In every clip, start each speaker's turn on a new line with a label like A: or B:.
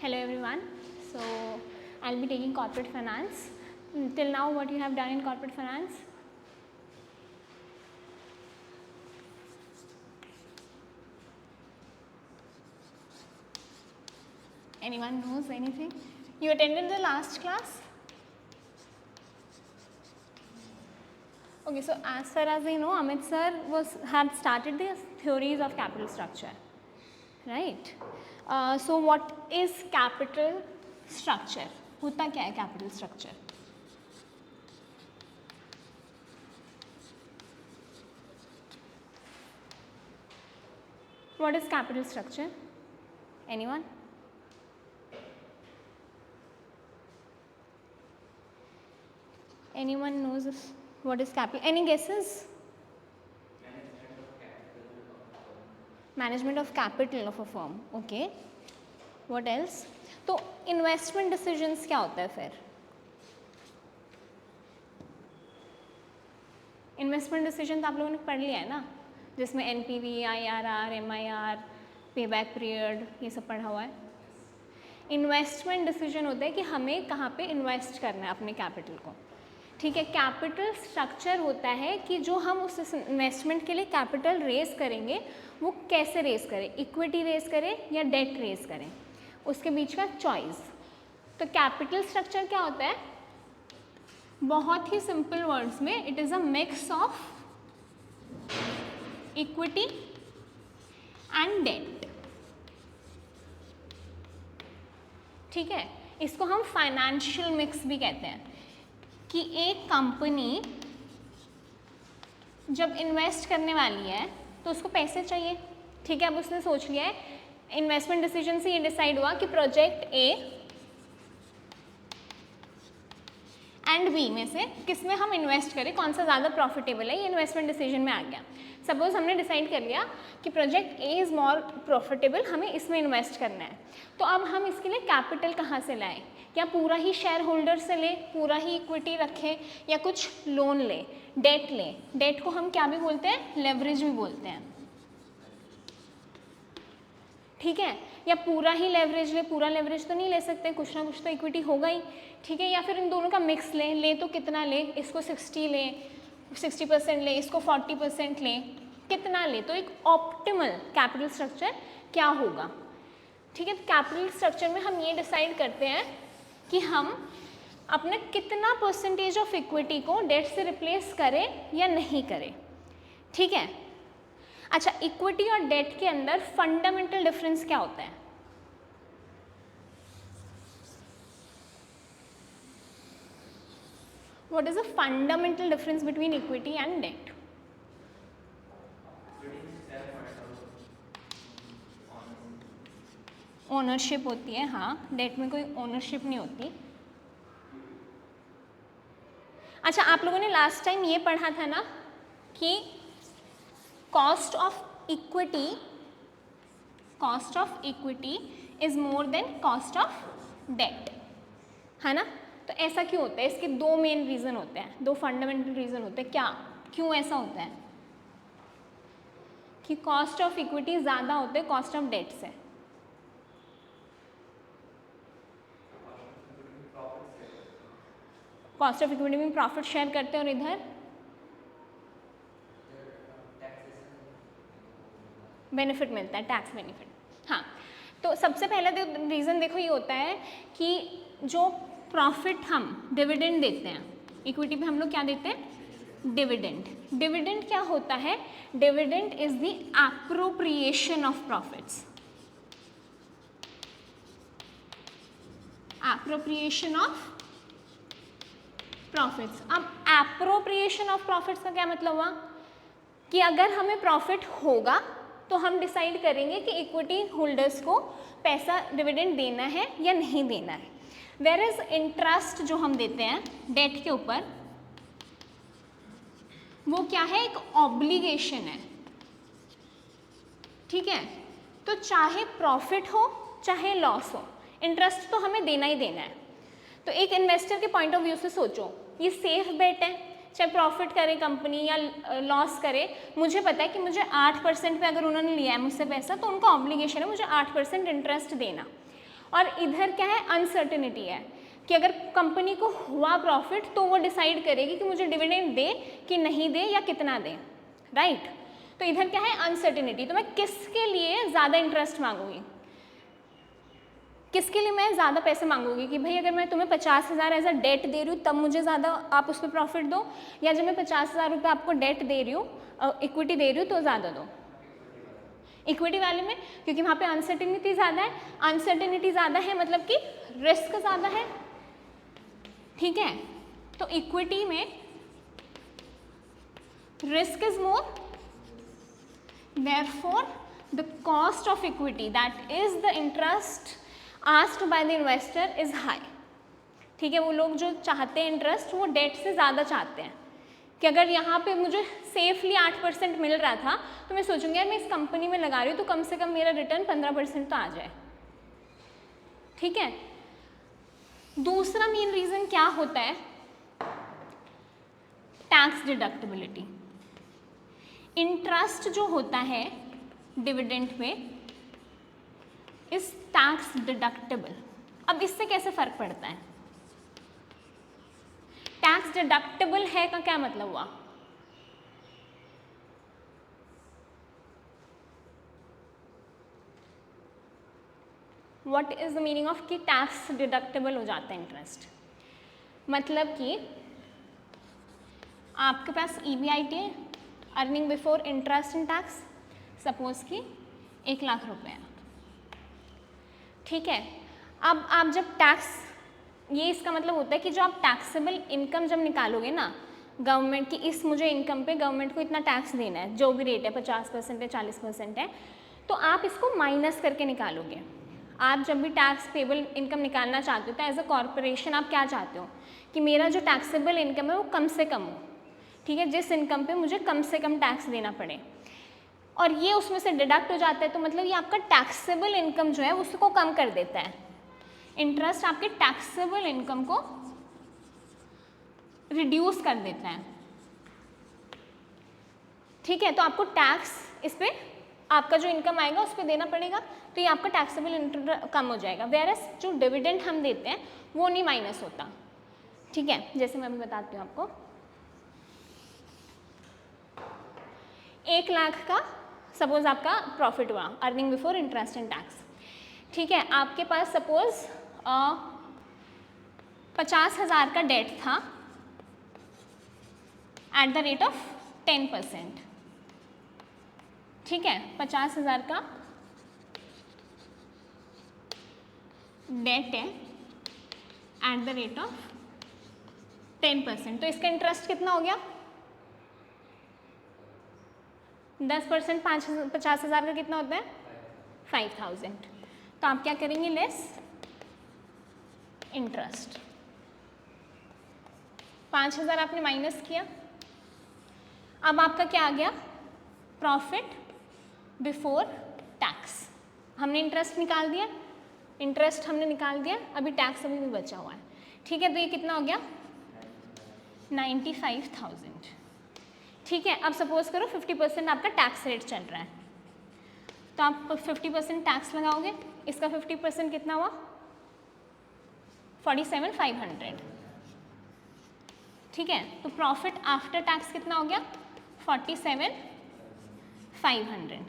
A: Hello everyone. So I'll be taking corporate finance. Till now, what you have done in corporate finance? Anyone knows anything? You attended the last class? Okay, so as far as I know, Amit sir had started the theories of capital structure, right? So what is capital structure? होता क्या है capital structure? What is capital structure? Anyone? Anyone knows what is capital? Any guesses? Management of capital of a firm. Okay. What else? तो investment decisions क्या होता है फिर? Investment decision तो आप लोगों ने पढ़ लिया है ना, जिसमें एनपीवी, आईआरआर, एमआईआर, पेबैक पीरियड, ये सब पढ़ा हुआ है. इन्वेस्टमेंट डिसीजन होता है कि हमें कहाँ पे इन्वेस्ट करना है अपने कैपिटल को. ठीक है. कैपिटल स्ट्रक्चर होता है कि जो हम उस इन्वेस्टमेंट के लिए कैपिटल रेज करेंगे वो कैसे रेज करें, इक्विटी रेज करें या डेट रेज करें, उसके बीच का चॉइस. तो कैपिटल स्ट्रक्चर क्या होता है? बहुत ही सिंपल वर्ड्स में it is a mix of equity and debt. ठीक है. इसको हम फाइनेंशियल मिक्स भी कहते हैं कि एक कंपनी जब इन्वेस्ट करने वाली है तो उसको पैसे चाहिए. ठीक है. अब उसने सोच लिया है, इन्वेस्टमेंट डिसीजन से ये डिसाइड हुआ कि प्रोजेक्ट ए एंड बी में से किस में हम इन्वेस्ट करें, कौन सा ज़्यादा प्रॉफिटेबल है, ये इन्वेस्टमेंट डिसीजन में आ गया. सपोज हमने डिसाइड कर लिया कि project A is more profitable, हमें इसमें इन्वेस्ट करना है. तो अब हम इसके लिए कैपिटल कहाँ से लाएं? या पूरा ही शेयर होल्डर से लें, पूरा ही इक्विटी रखें, या कुछ लोन लें, डेट लें. डेट को हम क्या भी बोलते हैं? लेवरेज भी बोलते हैं. ठीक है. या पूरा ही लेवरेज ले, पूरा लेवरेज तो नहीं ले सकते, कुछ ना कुछ तो इक्विटी होगा ही. ठीक है. या फिर इन दोनों का मिक्स ले तो कितना ले, इसको 60% ले, इसको 40% ले, कितना ले, तो एक ऑप्टिमल कैपिटल स्ट्रक्चर क्या होगा. ठीक है. कैपिटल स्ट्रक्चर में हम ये डिसाइड करते हैं कि हम अपने कितना परसेंटेज ऑफ इक्विटी को डेट से रिप्लेस करें या नहीं करें. ठीक है. अच्छा, इक्विटी और डेट के अंदर फंडामेंटल डिफरेंस क्या होता है? What is the fundamental difference between equity and debt? Ownership होती है. हाँ, डेट में कोई ओनरशिप नहीं होती. अच्छा, आप लोगों ने लास्ट टाइम ये पढ़ा था ना कि cost of equity is more than cost of debt, है ना. तो ऐसा क्यों होता है? इसके दो मेन रीज़न होते हैं, दो फंडामेंटल रीज़न होते हैं. क्या, क्यों ऐसा होता है कि कॉस्ट ऑफ इक्विटी ज़्यादा होते हैं कॉस्ट ऑफ डेट से? कॉस्ट ऑफ इक्विटी में प्रॉफिट शेयर करते हैं और इधर बेनिफिट मिलता है, टैक्स बेनिफिट. हाँ. तो सबसे पहला रीज़न देखो ये होता है कि जो प्रॉफिट हम डिविडेंड देते हैं, इक्विटी पे हम लोग क्या देते हैं? डिविडेंड. डिविडेंड क्या होता है? Dividend is the appropriation of profits. Appropriation of profits. अब एप्रोप्रिएशन ऑफ प्रॉफिट्स का क्या मतलब हुआ कि अगर हमें प्रॉफिट होगा तो हम डिसाइड करेंगे कि इक्विटी होल्डर्स को पैसा डिविडेंड देना है या नहीं देना है. वेयर इज इंटरेस्ट जो हम देते हैं डेट के ऊपर, वो क्या है? एक ऑब्लिगेशन है. ठीक है. तो चाहे प्रॉफिट हो चाहे लॉस हो, इंटरेस्ट तो हमें देना ही देना है. तो एक इन्वेस्टर के पॉइंट ऑफ व्यू से सोचो, ये सेफ बेट है. चाहे प्रॉफिट करे कंपनी या लॉस करे, मुझे पता है कि मुझे 8% पे अगर उन्होंने लिया है मुझसे पैसा तो उनका ऑब्लिगेशन है मुझे 8% इंटरेस्ट देना. और इधर क्या है, अनसर्टेनिटी है कि अगर कंपनी को हुआ प्रॉफिट तो वो डिसाइड करेगी कि मुझे डिविडेंड दे कि नहीं दे या कितना दे, राइट। तो इधर क्या है, अनसर्टेनिटी। तो मैं किसके लिए ज़्यादा इंटरेस्ट मांगूंगी, किसके लिए मैं ज़्यादा पैसे मांगूंगी कि भाई अगर मैं तुम्हें 50,000 एज अ डेट दे रही हूँ तब मुझे ज़्यादा आप उस पर प्रॉफिट दो, या जब मैं 50,000 रुपये आपको डेट दे रही हूँ, इक्विटी दे रही हूँ तो ज़्यादा दो। इक्विटी वाले में क्योंकि वहाँ पे अनसर्टेनिटी ज़्यादा है, अनसर्टेनिटी ज़्यादा है मतलब कि रिस्क ज़्यादा है, ठीक है। तो इक्विटी में risk is more, therefore the cost of equity, that is the interest asked by the investor is high, ठीक है। वो लोग जो चाहते हैं इंटरेस्ट वो डेट से ज़्यादा चाहते हैं कि अगर यहाँ पे मुझे सेफली 8% मिल रहा था तो मैं सोचूंगी यार मैं इस कंपनी में लगा रही हूँ तो कम से कम मेरा रिटर्न 15% तो आ जाए, ठीक है। दूसरा मेन रीज़न क्या होता है, टैक्स डिडक्टिबिलिटी। इंटरेस्ट जो होता है डिविडेंड में इज टैक्स डिडक्टिबल। अब इससे कैसे फर्क पड़ता है, टैक्स डिडक्टिबल है का क्या मतलब हुआ, what is the meaning of कि टैक्स डिडक्टिबल हो जाता है इंटरेस्ट, मतलब कि आपके पास EBIT है, earning before interest and tax, suppose कि 1 लाख रुपए है, ठीक है। अब आप जब टैक्स, ये इसका मतलब होता है कि जो आप टैक्सेबल इनकम जब निकालोगे ना गवर्नमेंट की, इस मुझे इनकम पे गवर्नमेंट को इतना टैक्स देना है, जो भी रेट है 50% है 40% है, तो आप इसको माइनस करके निकालोगे। आप जब भी टैक्स पेबल इनकम निकालना चाहते हो तो एज अ कॉरपोरेशन आप क्या चाहते हो कि मेरा जो टैक्सेबल इनकम है वो कम से कम हो, ठीक है, जिस इनकम पे मुझे कम से कम टैक्स देना पड़े, और ये उसमें से डिडक्ट हो जाता है, तो मतलब ये आपका टैक्सेबल इनकम जो है उसको कम कर देता है। इंटरेस्ट आपके टैक्सेबल इनकम को रिड्यूस कर देता है, ठीक है। तो आपको टैक्स इस पे आपका जो इनकम आएगा उस पर देना पड़ेगा, तो ये आपका टैक्सेबल इनकम कम हो जाएगा। वेयरएस जो डिविडेंड हम देते हैं वो नहीं माइनस होता, ठीक है। जैसे मैं अभी बताती हूँ आपको, 1 लाख का सपोज आपका प्रॉफिट हुआ, earning before interest and tax, ठीक है। आपके पास सपोज 50,000 का डेट था एट द रेट ऑफ 10%, ठीक है। 50,000 का डेट है एट द रेट ऑफ 10%, तो इसका इंटरेस्ट कितना हो गया, 10% 50,000 का कितना होता है 5,000, तो आप क्या करेंगे, लेस इंटरेस्ट। 5,000 आपने माइनस किया, अब आपका क्या आ गया, प्रॉफिट बिफोर टैक्स। हमने इंटरेस्ट निकाल दिया, इंटरेस्ट हमने निकाल दिया, अभी टैक्स अभी भी बचा हुआ है, ठीक है। तो ये कितना हो गया 95,000, ठीक है। अब सपोज करो 50% आपका टैक्स रेट चल रहा है, तो आप 50% टैक्स लगाओगे, इसका 50% कितना हुआ 47,500, ठीक है। तो प्रॉफिट आफ्टर टैक्स कितना हो गया 47,500।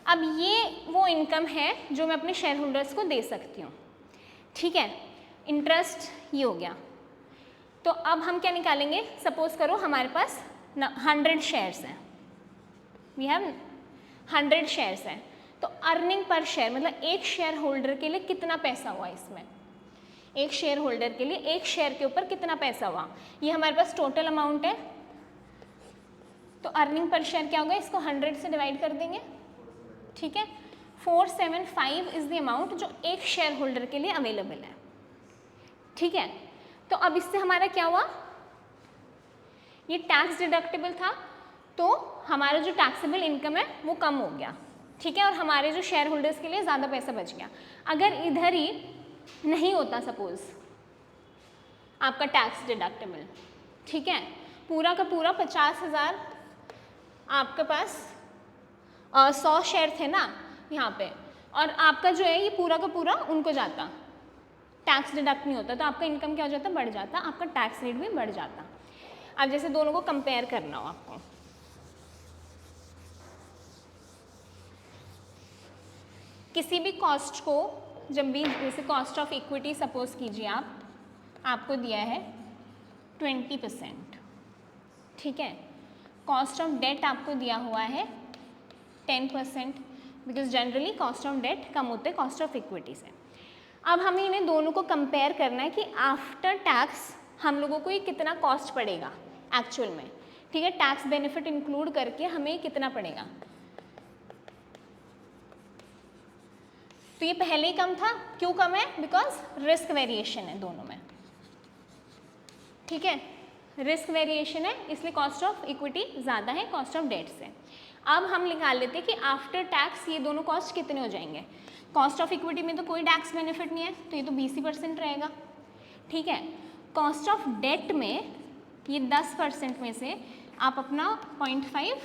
A: अब ये वो इनकम है जो मैं अपने शेयर होल्डर्स को दे सकती हूँ, ठीक है। इंटरेस्ट ये हो गया, तो अब हम क्या निकालेंगे, सपोज करो हमारे पास 100 शेयर्स हैं, वी हैव 100 शेयर्स हैं, तो अर्निंग पर शेयर मतलब एक शेयर होल्डर के लिए कितना पैसा हुआ, इसमें एक शेयर होल्डर के लिए एक शेयर के ऊपर कितना पैसा हुआ, ये हमारे पास टोटल अमाउंट है। तो अर्निंग पर शेयर क्या होगा, इसको 100 से डिवाइड कर देंगे, ठीक है। 475 इज द अमाउंट जो एक शेयर होल्डर के लिए अवेलेबल है, ठीक है। तो अब इससे हमारा क्या हुआ, ये टैक्स डिडक्टेबल था तो हमारा जो टैक्सेबल इनकम है वो कम हो गया, ठीक है, और हमारे जो शेयर होल्डर्स के लिए ज़्यादा पैसा बच गया। अगर इधर ही नहीं होता सपोज आपका टैक्स डिडक्टेबल, ठीक है, पूरा का पूरा 50,000 आपके पास 100 शेयर थे ना यहाँ पे, और आपका जो है ये पूरा का पूरा उनको जाता, टैक्स डिडक्ट नहीं होता, तो आपका इनकम क्या हो जाता, बढ़ जाता, आपका टैक्स रेट भी बढ़ जाता। अब जैसे दोनों को कंपेयर करना हो आपको, किसी भी कॉस्ट को जब भी, जैसे कॉस्ट ऑफ इक्विटी सपोज कीजिए आपको दिया है 20%, ठीक है। कॉस्ट ऑफ डेट आपको दिया हुआ है 10%, because generally cost of debt कम होते हैं कॉस्ट ऑफ इक्विटी से। अब हमें इन्हें दोनों को कंपेयर करना है कि आफ्टर टैक्स हम लोगों को ये कितना कॉस्ट पड़ेगा एक्चुअल में, ठीक है। टैक्स बेनिफिट इंक्लूड करके हमें कितना पड़ेगा, तो ये पहले ही कम था, क्यों कम है, बिकॉज रिस्क वेरिएशन है दोनों में, ठीक है। रिस्क वेरिएशन है इसलिए कॉस्ट ऑफ इक्विटी ज़्यादा है कॉस्ट ऑफ डेट से। अब हम निकाल लेते हैं कि आफ्टर टैक्स ये दोनों कॉस्ट कितने हो जाएंगे। कॉस्ट ऑफ इक्विटी में तो कोई टैक्स बेनिफिट नहीं है, तो ये तो 20% रहेगा, ठीक है। कॉस्ट ऑफ डेट में ये 10% में से आप अपना 0.5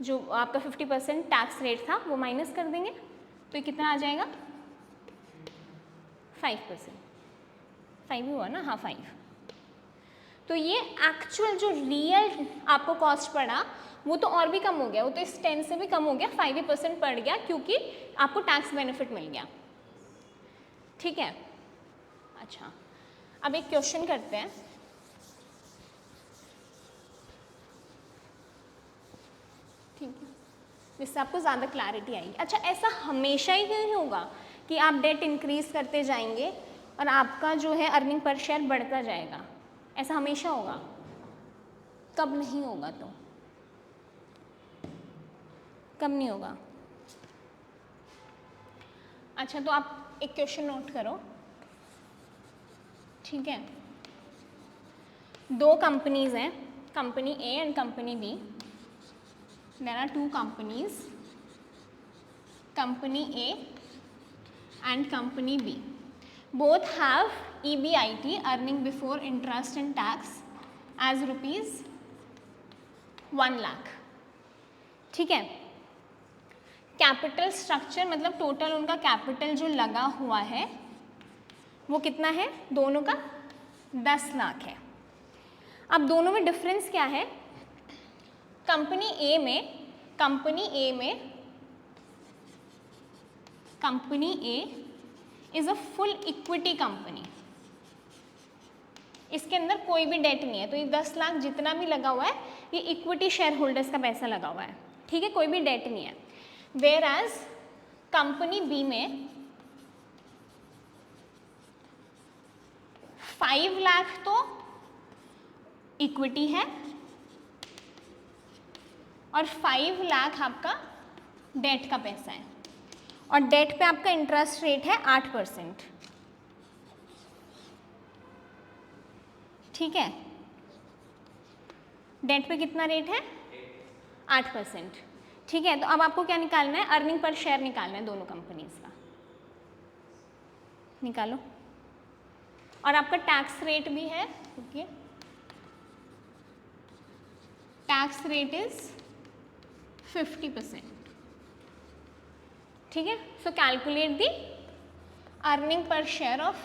A: जो आपका 50% टैक्स रेट था वो माइनस कर देंगे, तो ये कितना आ जाएगा, 5%, 5 ही हुआ ना, हाँ 5। तो ये एक्चुअल जो रियल आपको कॉस्ट पड़ा वो तो और भी कम हो गया, वो तो इस 10 से भी कम हो गया, 5% पड़ गया, क्योंकि आपको टैक्स बेनिफिट मिल गया, ठीक है। अच्छा, अब एक क्वेश्चन करते हैं, ठीक है, जिससे आपको ज़्यादा क्लैरिटी आएगी। अच्छा, ऐसा हमेशा ही नहीं होगा कि आप डेट इंक्रीज करते जाएंगे और आपका जो है अर्निंग पर शेयर बढ़ता जाएगा, ऐसा हमेशा होगा, कब नहीं होगा, तो कब नहीं होगा। अच्छा, तो आप एक क्वेश्चन नोट करो, ठीक है। दो कंपनीज हैं, company A and company B. There are two companies, company A and company B, both have EBIT, earning before interest and tax, as rupees 1 lakh, ठीक है। कैपिटल स्ट्रक्चर मतलब टोटल उनका कैपिटल जो लगा हुआ है वो कितना है, दोनों का 10 लाख है। अब दोनों में डिफरेंस क्या है, company A is a full equity company, इसके अंदर कोई भी डेट नहीं है, तो ये 10 लाख जितना भी लगा हुआ है ये इक्विटी शेयर होल्डर्स का पैसा लगा हुआ है, ठीक है, कोई भी डेट नहीं है। वेयर एज कंपनी बी में 5 लाख तो इक्विटी है और 5 लाख आपका डेट का पैसा है, और डेट पे आपका इंटरेस्ट रेट है 8%, ठीक है। डेट पे कितना रेट है, 8%, ठीक है। तो अब आपको क्या निकालना है, अर्निंग पर शेयर निकालना है दोनों कंपनीज का, निकालो। और आपका टैक्स रेट भी है, ओके, टैक्स रेट इज 50%, ठीक है। सो calculate the earning per share of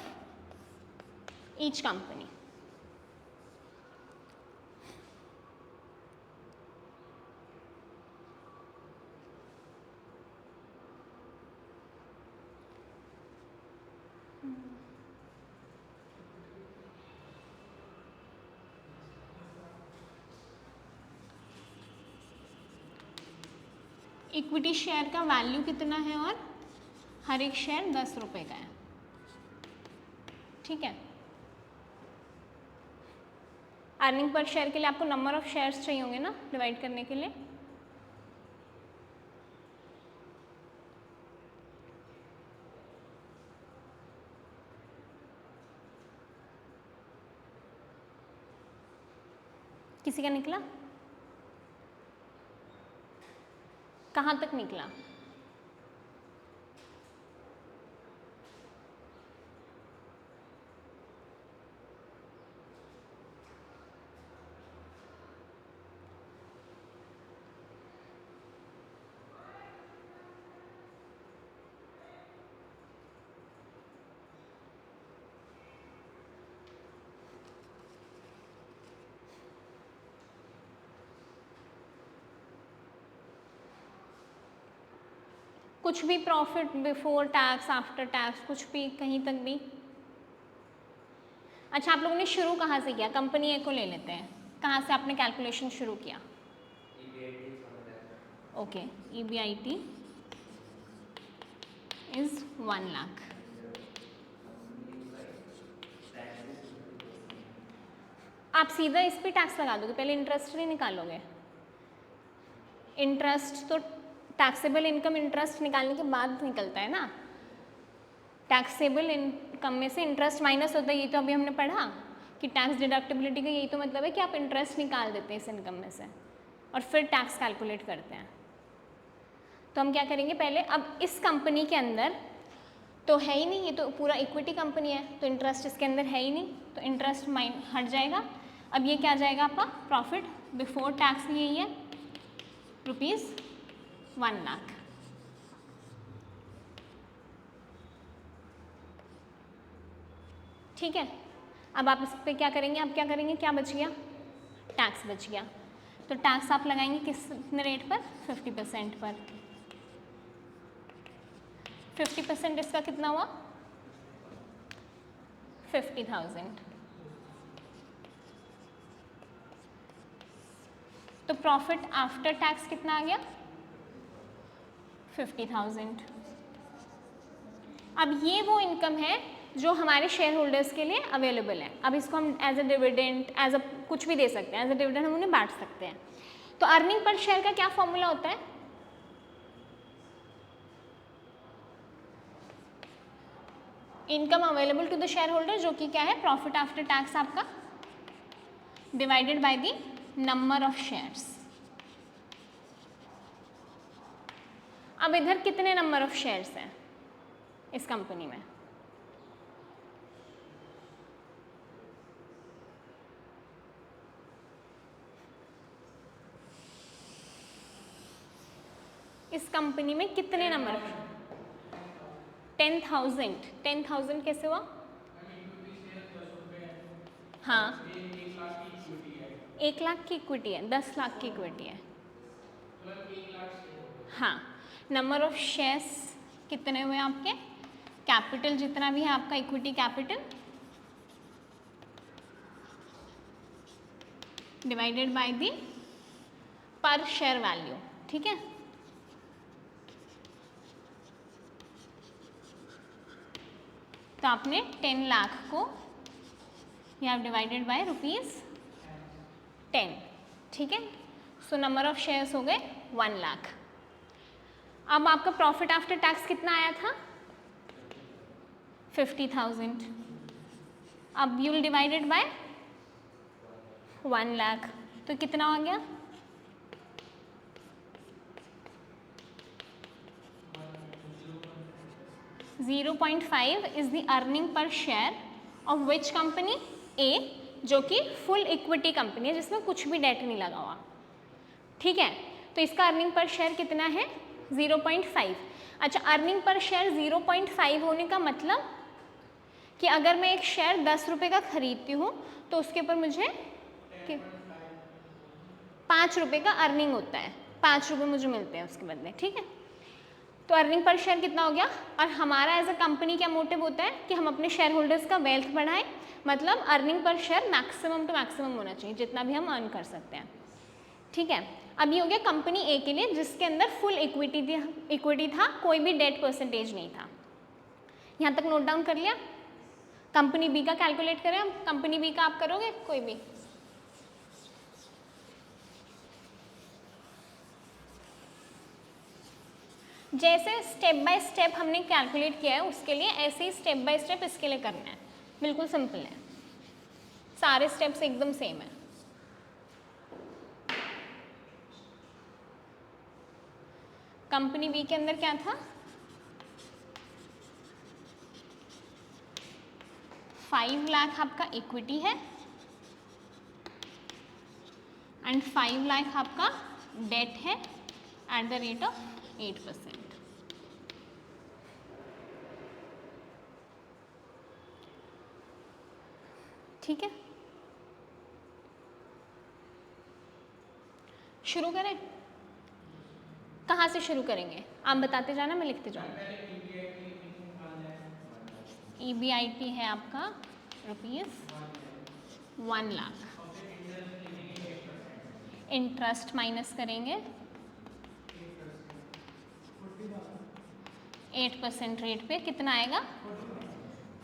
A: each company. Equity share का वैल्यू कितना है और हर एक शेयर 10 रुपये का है, ठीक है। अर्निंग पर शेयर के लिए आपको नंबर ऑफ शेयर्स चाहिए होंगे ना डिवाइड करने के लिए, किसी का निकला, कहाँ तक निकला, कुछ भी profit before tax, after tax, कुछ भी, कहीं तक भी? अच्छा, आप लोगों ने शुरू कहाँ से किया? कंपनी ए को ले लेते हैं, कहाँ से आपने कैलकुलेशन शुरू किया? Okay, EBIT is 1 lakh. आप सीधा इस पे टैक्स लगा दोगे, पहले इंटरेस्ट नहीं निकालोगे? इंटरेस्ट तो टैक्सेबल इनकम इंटरेस्ट निकालने के बाद निकलता है ना। टैक्सेबल इनकम में से इंटरेस्ट माइनस होता है, ये तो अभी हमने पढ़ा कि टैक्स डिडक्टिबिलिटी का यही तो मतलब है कि आप इंटरेस्ट निकाल देते हैं इस इनकम में से और फिर टैक्स कैलकुलेट करते हैं। तो हम क्या करेंगे, पहले अब इस कंपनी के अंदर तो है ही नहीं, ये तो पूरा इक्विटी कंपनी है, तो इंटरेस्ट इसके अंदर है ही नहीं, तो इंटरेस्ट माइन हट जाएगा। अब ये क्या आ जाएगा आपका? प्रॉफिट बिफोर टैक्स यही है, ₹1 लाख। ठीक है, अब आप इस पर क्या करेंगे? आप क्या करेंगे, क्या बच गया? टैक्स बच गया। तो टैक्स आप लगाएंगे कितने रेट पर? 50% पर। 50% इसका कितना हुआ? 50,000। तो प्रॉफिट आफ्टर टैक्स कितना आ गया? 50,000। अब ये वो इनकम है जो हमारे शेयर होल्डर्स के लिए अवेलेबल है। अब इसको हम as a dividend, as a कुछ भी दे सकते हैं, एज अ डिविडेंड हम उन्हें बांट सकते हैं। तो अर्निंग पर शेयर का क्या फॉर्मूला होता है? Income available to the shareholder, जो कि क्या है? प्रॉफिट आफ्टर टैक्स आपका divided by the number of shares. अब इधर कितने नंबर ऑफ शेयर्स हैं इस कंपनी में? इस कंपनी में कितने नंबर? 10,000। 10,000 कैसे हुआ? हाँ, 1 लाख की इक्विटी है, 10 लाख की इक्विटी है। हाँ, नंबर ऑफ शेयर्स कितने हुए आपके? कैपिटल जितना भी है आपका, equity capital divided by the पर शेयर वैल्यू। ठीक है, तो आपने 10 लाख को यू हैव डिवाइडेड बाय ₹10। ठीक है, सो नंबर ऑफ शेयर्स हो गए 1 लाख। अब आपका प्रॉफिट आफ्टर टैक्स कितना आया था? 50,000। अब you will divided by 1 lakh, तो कितना हो गया? 0.5 is the earning per share of which company? A, जो कि फुल इक्विटी कंपनी है जिसमें कुछ भी डेट नहीं लगा हुआ। ठीक है, तो इसका अर्निंग पर शेयर कितना है? 0.5। अच्छा, अर्निंग पर शेयर 0.5 होने का मतलब कि अगर मैं एक शेयर 10 रुपये का खरीदती हूँ तो उसके ऊपर मुझे 5 रुपये का अर्निंग होता है, 5 रुपये मुझे मिलते हैं उसके बदले। ठीक है, तो अर्निंग पर शेयर कितना हो गया? और हमारा एज अ कंपनी क्या मोटिव होता है कि हम अपने शेयर होल्डर्स का वेल्थ बढ़ाएं, मतलब earning per share maximum to maximum होना चाहिए, जितना भी हम अर्न कर सकते हैं। ठीक है, अब ये हो गया कंपनी ए के लिए जिसके अंदर फुल इक्विटी था, कोई भी डेट परसेंटेज नहीं था। यहाँ तक नोट डाउन कर लिया? कंपनी बी का कैलकुलेट करें हम। कंपनी बी का आप करोगे कोई भी? जैसे स्टेप बाय स्टेप हमने कैलकुलेट किया है उसके लिए ऐसे ही स्टेप बाय स्टेप इसके लिए करना है। बिल्कुल सिंपल है, सारे स्टेप्स एकदम सेम है। कंपनी बी के अंदर क्या था? 5 लाख आपका इक्विटी है एंड 5 लाख आपका डेट है एट द रेट ऑफ 8%। ठीक है, शुरू करें? कहाँ से शुरू करेंगे आप बताते जाना, मैं लिखते जाऊँगा। EBIT है आपका ₹1,00,000, इंटरेस्ट माइनस करेंगे 8% रेट पे, कितना आएगा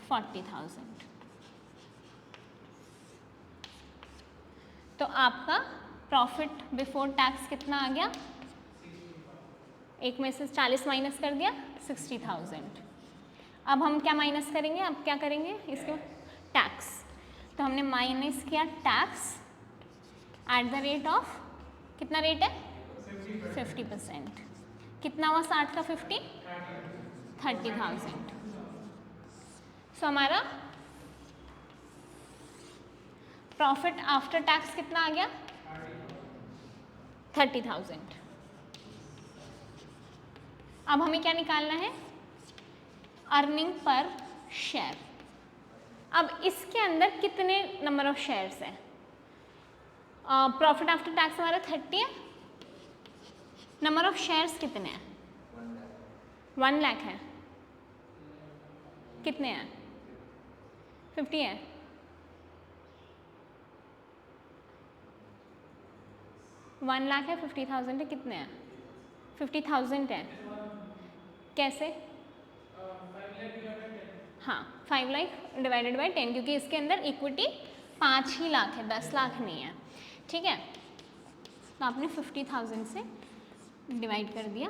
A: 40,000। तो आपका प्रॉफिट बिफोर टैक्स कितना आ गया, एक में से 40 माइनस कर दिया 60,000। अब हम क्या माइनस करेंगे, अब क्या करेंगे इसके टैक्स, तो हमने माइनस किया tax at the rate of, कितना रेट है 50%, कितना हुआ 60 का 50, 30,000। सो हमारा प्रॉफिट आफ्टर टैक्स कितना आ गया 30,000। अब हमें क्या निकालना है, अर्निंग पर शेयर। अब इसके अंदर कितने नंबर ऑफ शेयर्स है, प्रॉफिट आफ्टर टैक्स हमारा 30 है, नंबर ऑफ शेयर्स कितने हैं 1,00,000 है, कितने हैं 50 है, $1,00,000 है, 50,000 है, कितने हैं 50,000 है, कैसे, हाँ 5 लाख डिवाइडेड बाई 10, क्योंकि इसके अंदर इक्विटी 5 ही लाख है, 10 लाख नहीं है, ठीक है। तो आपने 50,000 से डिवाइड कर दिया,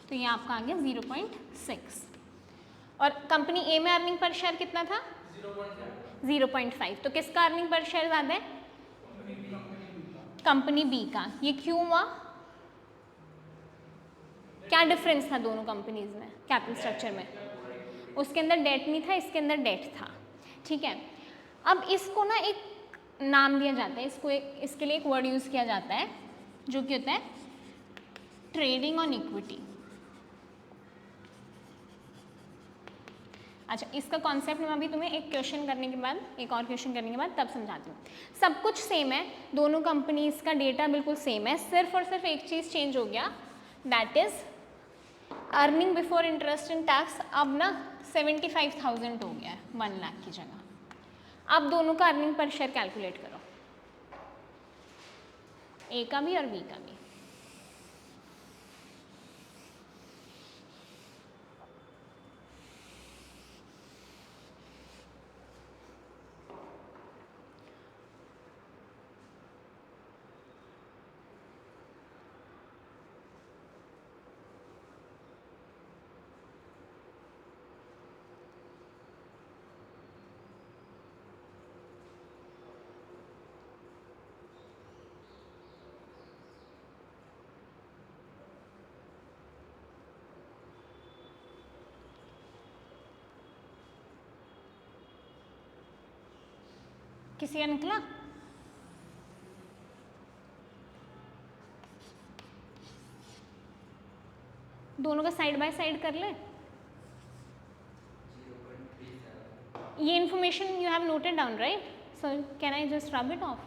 A: तो ये आपका आ गया 0.6। और कंपनी ए में अर्निंग पर शेयर कितना था 0.5, तो किसका अर्निंग पर शेयर ज़्यादा है, कंपनी बी का। ये क्यों हुआ, क्या डिफरेंस था दोनों कंपनीज में कैपिटल स्ट्रक्चर में, उसके अंदर डेट नहीं था, इसके अंदर डेट था, ठीक है। अब इसको ना एक नाम दिया जाता है, इसको इसके लिए एक वर्ड यूज़ किया जाता है जो कि होता है ट्रेडिंग ऑन इक्विटी। अच्छा, इसका कॉन्सेप्ट मैं अभी तुम्हें एक क्वेश्चन करने के बाद, एक और क्वेश्चन करने के बाद तब समझाती हूँ। सब कुछ सेम है, दोनों कंपनीज का डेटा बिल्कुल सेम है, सिर्फ और सिर्फ एक चीज़ चेंज हो गया, that is earning before interest and tax अब ना 75,000 हो गया है 1,00,000 की जगह। अब दोनों का अर्निंग पर शेयर कैलकुलेट करो, ए का भी और बी का भी। किसी का निकला, दोनों का साइड बाय साइड कर ले। ये information you have noted down right, so can I just rub it of.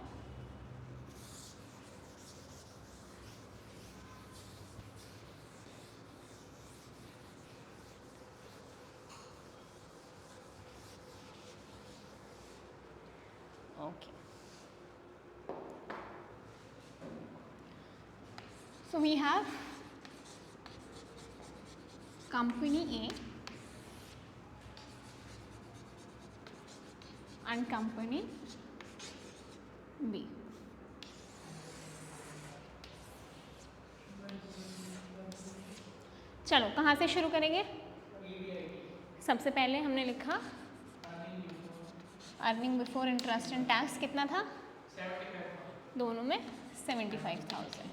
A: Okay. So we have company A and company B. चलो कहाँ से शुरू करेंगे, सबसे पहले हमने लिखा earning before interest and tax कितना था, दोनों में 75,000।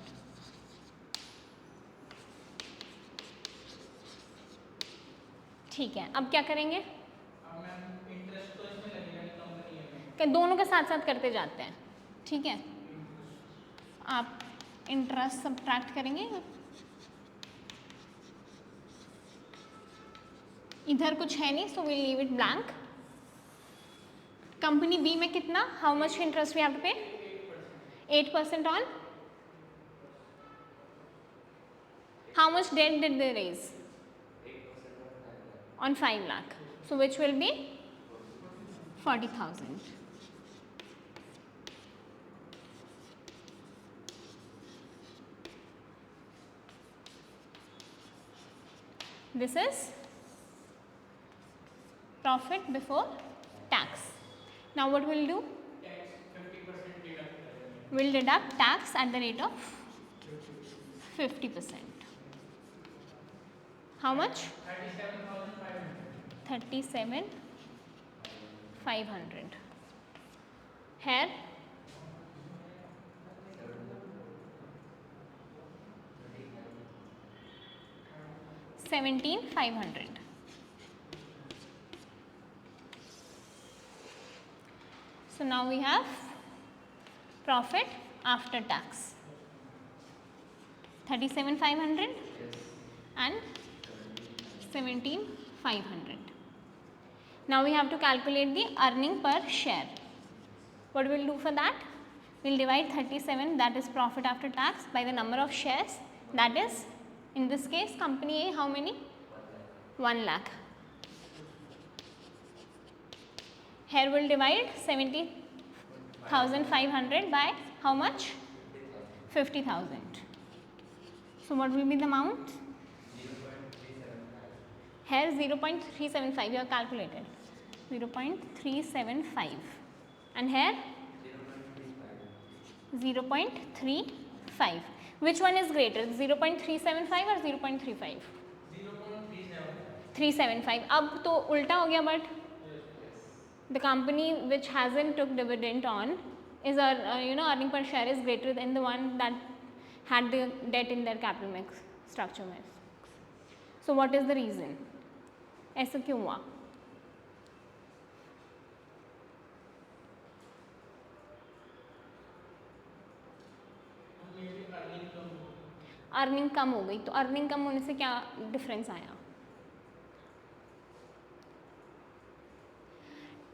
A: ठीक है, अब क्या करेंगे, कि दोनों के साथ साथ करते जाते हैं, ठीक है। आप इंटरेस्ट सब्ट्रैक्ट करेंगे, इधर कुछ है नहीं, so we leave it blank. Company B में कितना, how much interest we have to pay, 8% on How much debt did they raise? On 5 lakh. So which will be 40,000. This is profit before tax. Now what we'll do? We'll deduct tax at the rate of 50%. How much? 37,500. Here 17,500. So now we have profit after tax 37,500 and 17,500. Now we have to calculate the earning per share. What we'll do for that? We'll divide 37, that is profit after tax, by the number of shares, that is in this case company A how many? 1 lakh. Here we'll divide 70,500 by how much? 50,000. So what will be the amount? Here 0.375 you have calculated. 0.375 and here 0.35. Which one is greater, 0.375 or 0.35? 375. अब तो उल्टा हो गया, but the company which hasn't took dividend on is earning per share is greater than the one that had the debt in their capital mix structure में. So what is the reason? ऐसा क्यों हुआ? Earning कम हो गई, तो earning कम होने से क्या डिफरेंस आया?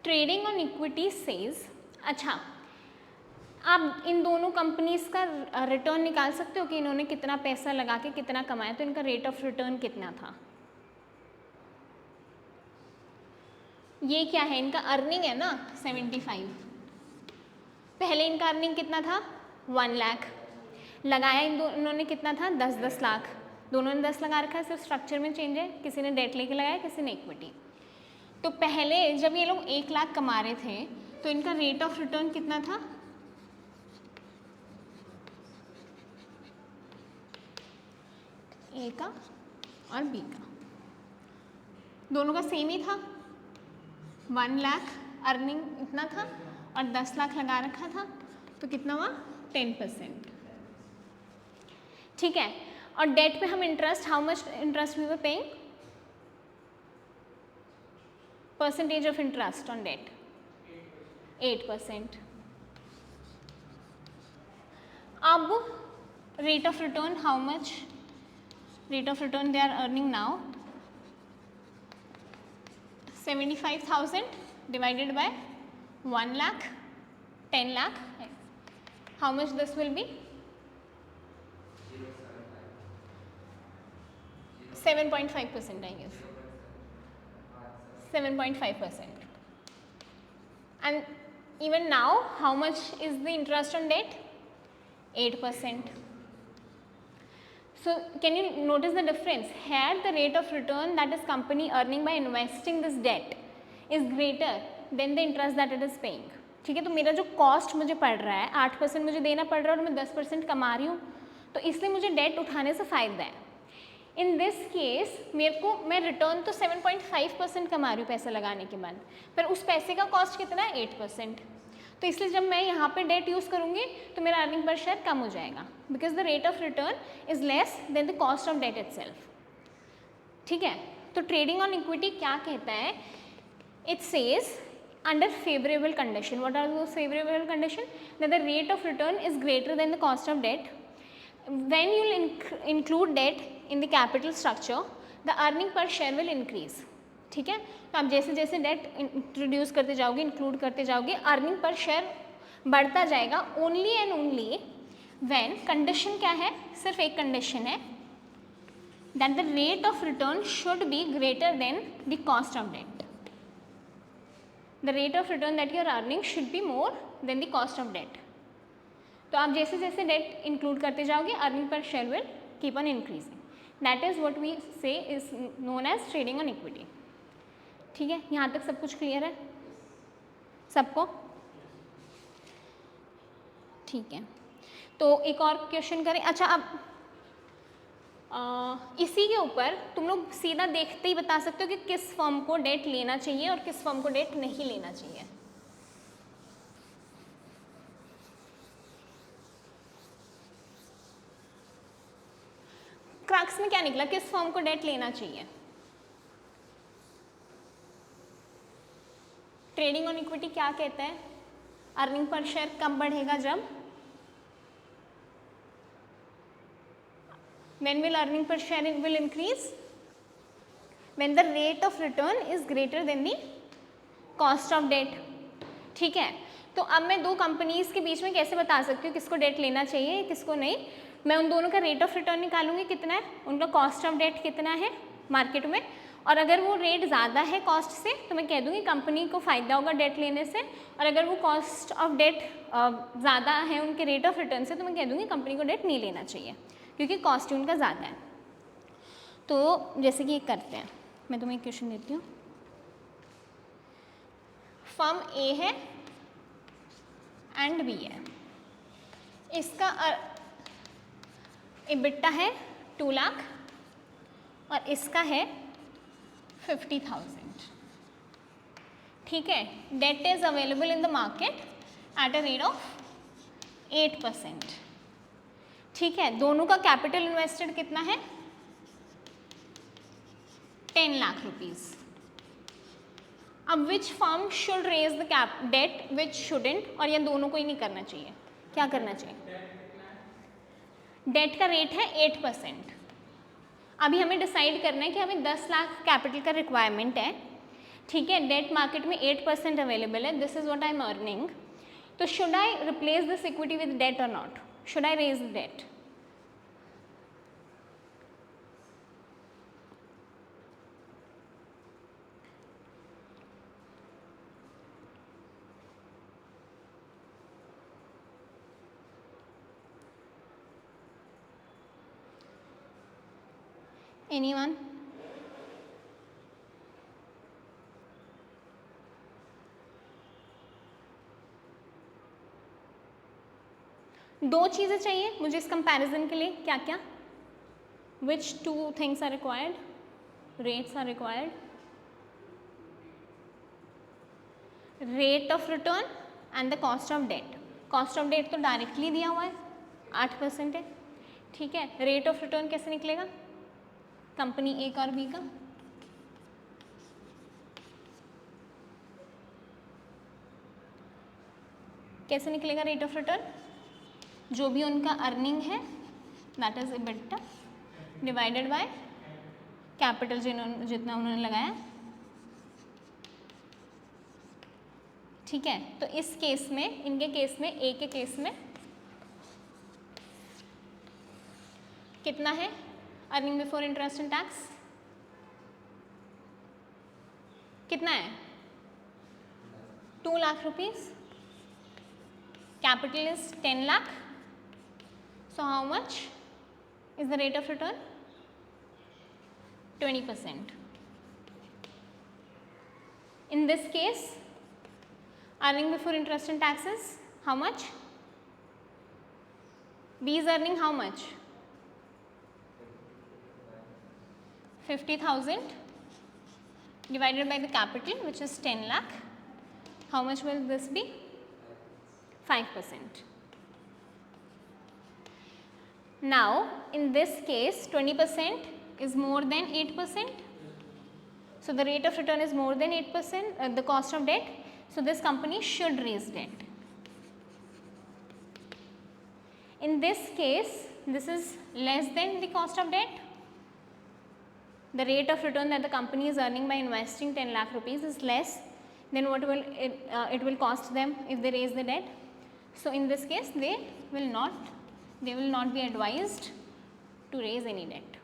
A: ट्रेडिंग ऑन इक्विटी सेज, अच्छा आप इन दोनों कंपनीज का रिटर्न निकाल सकते हो कि इन्होंने कितना पैसा लगा के कितना कमाया, तो इनका रेट ऑफ रिटर्न कितना था? ये क्या है, इनका अर्निंग है ना 75, पहले इनका अर्निंग कितना था 1 लाख, लगाया इन्होंने कितना था 10 लाख, दोनों ने 10 लगा रखा है, सिर्फ स्ट्रक्चर में चेंज है, किसी ने डेट लेके लगाया किसी ने इक्विटी। तो पहले जब ये लोग 1 लाख कमा रहे थे तो इनका रेट ऑफ रिटर्न कितना था? ए का और बी का दोनों का सेम ही था, 1 लाख अर्निंग इतना था और 10 लाख लगा रखा था, तो कितना हुआ 10%। ठीक है, और डेट पे हम interest, how much interest we were paying? Percentage of interest on debt 8%। अब rate of return, how much rate of return they are earning now? 75,000 divided by 1 lakh, 10 lakh, how much this will be? 7.5% I guess, 7.5%. And even now how much is the interest on debt? 8%. So can you notice the difference? Here the rate of return that is company earning by investing this debt is greater than the interest that it is paying. ठीक है, तो मेरा जो cost मुझे पड़ रहा है 8% मुझे देना पड़ रहा है और मैं 10% कमा रही हूँ, तो इसलिए मुझे डेट उठाने से फ़ायदा है। इन दिस केस मैं रिटर्न तो 7.5% कमा रही हूँ पैसा लगाने के बाद, पर उस पैसे का कॉस्ट कितना है 8%, तो इसलिए जब मैं यहाँ पे डेट यूज़ करूँगी तो मेरा अर्निंग पर शेयर कम हो जाएगा, because the rate of return is less than the cost of debt itself. ठीक है, तो ट्रेडिंग ऑन इक्विटी क्या कहता है? It says under favorable condition. What are those favorable condition? That the rate of return is greater than the cost of debt. When you include debt in the capital structure, the earning per share will increase. ठीक है, तो आप जैसे जैसे date introduce करते जाओगे, include करते जाओगे, अर्निंग पर शेयर बढ़ता जाएगा। Only and only when, condition क्या है? सिर्फ एक कंडीशन है, that the rate of return should be greater than the cost of debt. The rate of return that you are earning should be more than the cost of debt. तो आप जैसे जैसे date include करते जाओगे earning per share will keep on increasing. That is what we say is known as trading on equity. ठीक है, यहाँ तक सब कुछ क्लियर है सबको? ठीक है, तो एक और क्वेश्चन करें. अच्छा, अब इसी के ऊपर तुम लोग सीधा देखते ही बता सकते हो कि किस फर्म को डेट लेना चाहिए और किस फर्म को डेट नहीं लेना चाहिए. क्रक्स में क्या निकला, किस फर्म को डेट लेना चाहिए? ट्रेडिंग ऑन इक्विटी क्या कहता है? अर्निंग पर शेयर कब बढ़ेगा? जब when will earning per share will increase? when the rate of return is greater than the cost of debt. ठीक है, तो अब मैं दो कंपनीज के बीच में कैसे बता सकती हूँ किसको डेट लेना चाहिए किसको नहीं? मैं उन दोनों का रेट ऑफ रिटर्न निकालूंगी कितना है, उनका कॉस्ट ऑफ डेट कितना है मार्केट में, और अगर वो रेट ज़्यादा है कॉस्ट से तो मैं कह दूँगी कंपनी को फ़ायदा होगा डेट लेने से, और अगर वो कॉस्ट ऑफ डेट ज़्यादा है उनके रेट ऑफ रिटर्न से तो मैं कह दूँगी कंपनी को डेट नहीं लेना चाहिए क्योंकि कॉस्ट उनका ज़्यादा है. तो जैसे कि ये करते हैं, मैं तुम्हें एक क्वेश्चन देती हूँ. फर्म ए है एंड बी है, इसका EBITDA है 2 लाख और इसका है 50,000. ठीक है, debt is available in the market at a rate of 8%. ठीक है, दोनों का कैपिटल इन्वेस्टेड कितना है? 10 लाख रुपीज. अब which firm should raise the debt which shouldn't, और ये दोनों को ही नहीं करना चाहिए. क्या करना चाहिए? डेट का रेट है 8%. अभी हमें डिसाइड करना है कि हमें 10 लाख कैपिटल का रिक्वायरमेंट है. ठीक है, डेट मार्केट में 8% अवेलेबल है. This is what I am earning. तो should I replace this equity with debt और not? Should I raise the debt? Anyone? दो चीज़ें चाहिए मुझे इस कंपैरिजन के लिए. क्या क्या? Which two things are required? Rates are required. Rate of return and the cost of debt. Cost of debt तो डायरेक्टली दिया हुआ है 8% है. ठीक है, रेट ऑफ रिटर्न कैसे निकलेगा कंपनी ए और बी का? कैसे निकलेगा रेट ऑफ रिटर्न? जो भी उनका अर्निंग है that is EBITDA divided by capital जितना उन्होंने लगाया. ठीक है, तो इस केस में, इनके केस में, ए के केस में कितना है earning before interest and tax? कितना है? 2 lakh rupees. Capital is 10 lakh. So how much is the rate of return? 20%. In this case, earning before interest and taxes, how much? B is earning how much? 50,000 divided by the capital, which is 10 lakh. How much will this be? 5%. Now, in this case, 20% is more than 8%. So, the rate of return is more than 8%, the cost of debt. So, this company should raise debt. In this case, this is less than the cost of debt. The rate of return that the company is earning by investing 10 lakh rupees is less than what will it will cost them if they raise the debt. So, in this case, they will not be advised to raise any debt.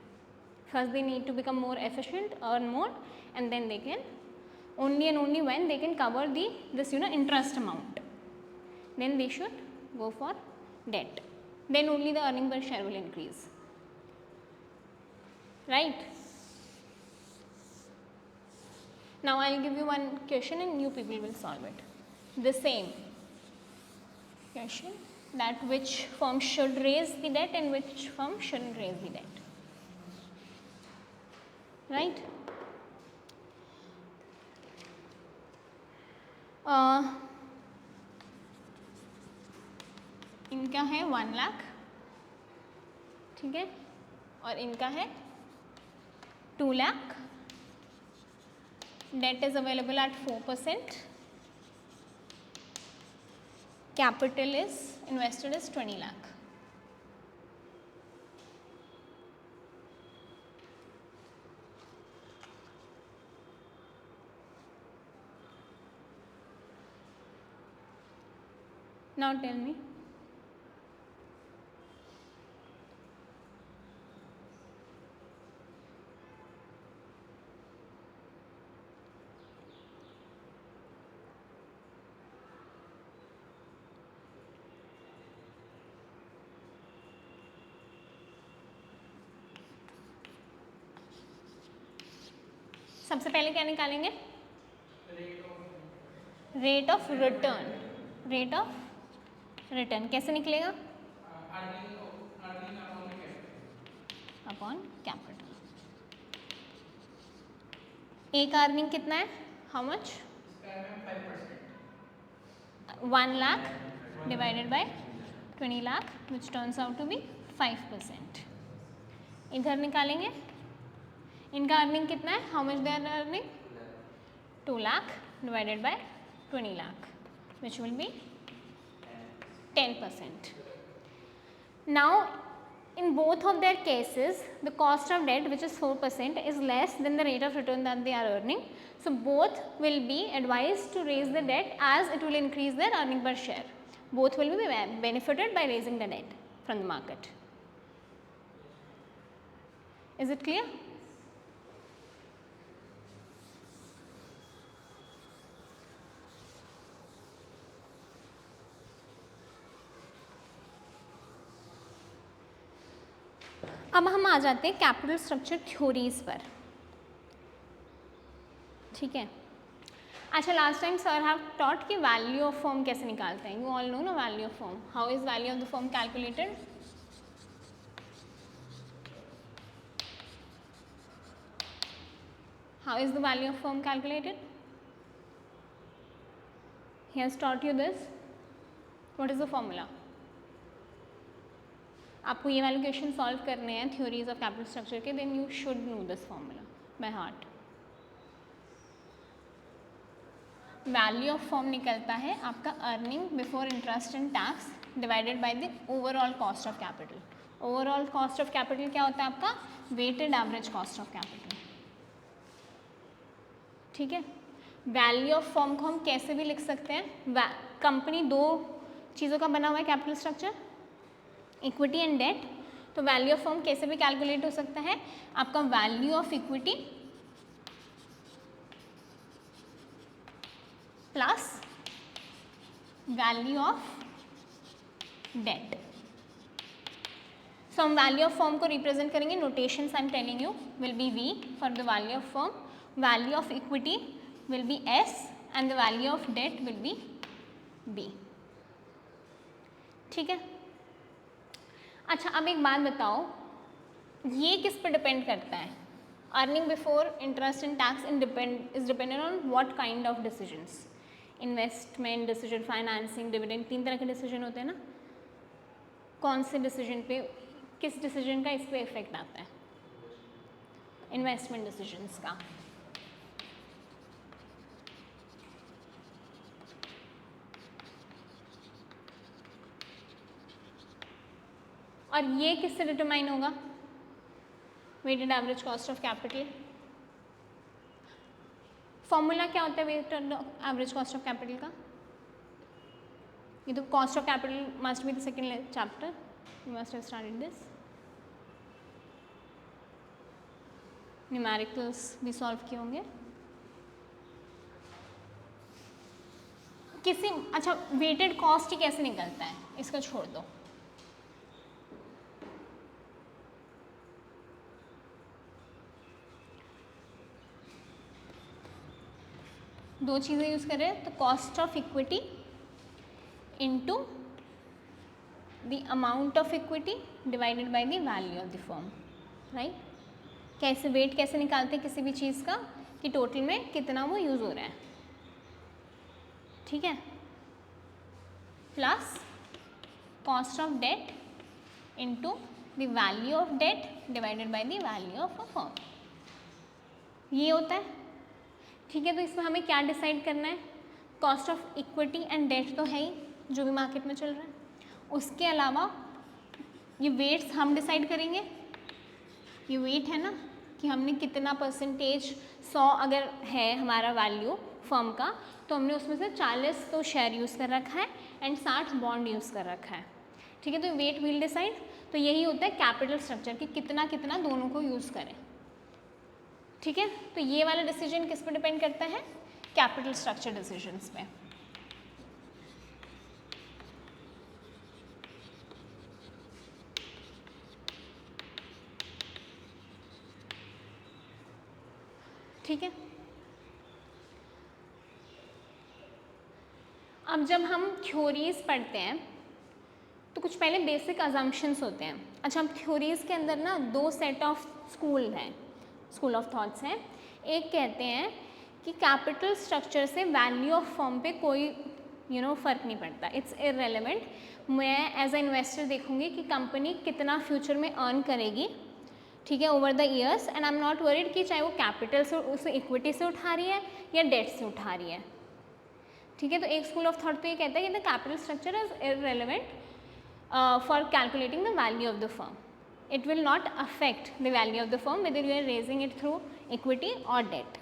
A: First they need to become more efficient, earn more, and then they can, only and only when they can cover this interest amount, then they should go for debt. Then only the earning per share will increase, right? Now I will give you one question and you people will solve it. The same question, that which firm should raise the debt and which firm shouldn't raise the debt, right? इनका है 1 लाख, ठीक है, और इनका है 2 lakh. Debt is available at 4%. Capital is invested is 20 lakh. Now tell me, सबसे पहले क्या निकालेंगे? Rate of return. Rate of return कैसे निकलेगा? Upon capital. एक अर्निंग कितना है? How much? 1 lakh divided by 20 lakh which turns out to be 5%. इधर निकालेंगे. इनका अर्निंग कितना है? How much they are earning? 2 lakh divided by 20 lakh which will be 10%. Now in both of their cases the cost of debt, which is 4%, is less than the rate of return that they are earning. So both will be advised to raise the debt as it will increase their earning per share. Both will be benefited by raising the debt from the market. Is it clear? अब हम आ जाते हैं capital structure theories पर, ठीक है. अच्छा, last time sir have taught कि value of firm कैसे निकालते हैं. यू ऑल नो ना value of firm. How is value of the firm calculated? How is the value of firm calculated? He has taught you this. What is the formula? आपको ये वाले question solve करने हैं theories of capital structure के, then you should know this formula by heart. Value of firm निकलता है आपका earning before interest and tax divided by the overall cost of capital. Overall cost of capital क्या होता है आपका? Weighted average cost of capital, ठीक है. Value of firm को हम कैसे भी लिख सकते हैं. कंपनी दो चीज़ों का बना हुआ है capital structure, equity and debt. तो वैल्यू ऑफ फर्म कैसे भी कैलकुलेट हो सकता है आपका value of equity plus value of debt. So हम वैल्यू ऑफ फर्म को रिप्रेजेंट करेंगे. Notations I am telling you will be V for the value of firm. Value of equity will be S and the value of debt will be B, ठीक है. अच्छा, अब एक बात बताओ, ये किस पर डिपेंड करता है? Earning before interest and tax is dependent on what kind of decisions? Investment decision, financing, dividend, 3 तरह के डिसीजन होते हैं ना. कौन से डिसीजन पे, किस डिसीजन का इस पे इफेक्ट आता है? इन्वेस्टमेंट डिसीजंस का. और ये किससे डिटरमाइन होगा? Weighted average cost of capital. Formula क्या होता है weighted average cost of capital का? ये तो cost of capital must be the second chapter, you must have studied this. Numericals भी सॉल्व किए होंगे किसी। अच्छा, वेटेड कॉस्ट ही कैसे निकलता है, इसको छोड़ दो। दो चीज़ें यूज़ करें तो cost of equity into the amount of equity divided by the value of the firm, right. कैसे वेट कैसे निकालते हैं किसी भी चीज़ का कि टोटल में कितना वो यूज़ हो रहा है, ठीक है। Plus cost of debt into the value of debt divided by the value of a firm, ये होता है, ठीक है। तो इसमें हमें क्या डिसाइड करना है, cost of equity and debt तो है ही जो भी मार्केट में चल रहा है, उसके अलावा ये वेट्स हम डिसाइड करेंगे। ये वेट है ना कि हमने कितना परसेंटेज, 100 अगर है हमारा वैल्यू फर्म का तो हमने उसमें से 40 तो शेयर यूज़ कर रखा है एंड 60 बॉन्ड यूज़ कर रखा है, ठीक है। तो वेट विल डिसाइड, तो यही होता है कैपिटल स्ट्रक्चर कि कितना कितना दोनों को यूज़ करें, ठीक है। तो ये वाला डिसीजन किस पे डिपेंड करता है, कैपिटल स्ट्रक्चर डिसीजंस पे। ठीक है। अब जब हम थ्योरीज पढ़ते हैं तो कुछ पहले बेसिक अजम्पशंस होते हैं। अच्छा, हम थ्योरीज के अंदर ना दो सेट ऑफ स्कूल हैं, स्कूल ऑफ थॉट्स हैं। एक कहते हैं कि कैपिटल स्ट्रक्चर से वैल्यू ऑफ फर्म पे कोई फ़र्क नहीं पड़ता, इट्स इररेलेवेंट। मैं एज ए इन्वेस्टर देखूंगी कि कंपनी कितना फ्यूचर में अर्न करेगी, ठीक है, over the years, and I am not worried कि चाहे वो कैपिटल से, उसे इक्विटी से उठा रही है या डेट से उठा रही है, ठीक है। तो एक स्कूल ऑफ थॉट तो ये कहता है कि the capital structure is irrelevant for calculating the value of the firm, it will not affect the value of the firm whether you are raising it through equity और debt.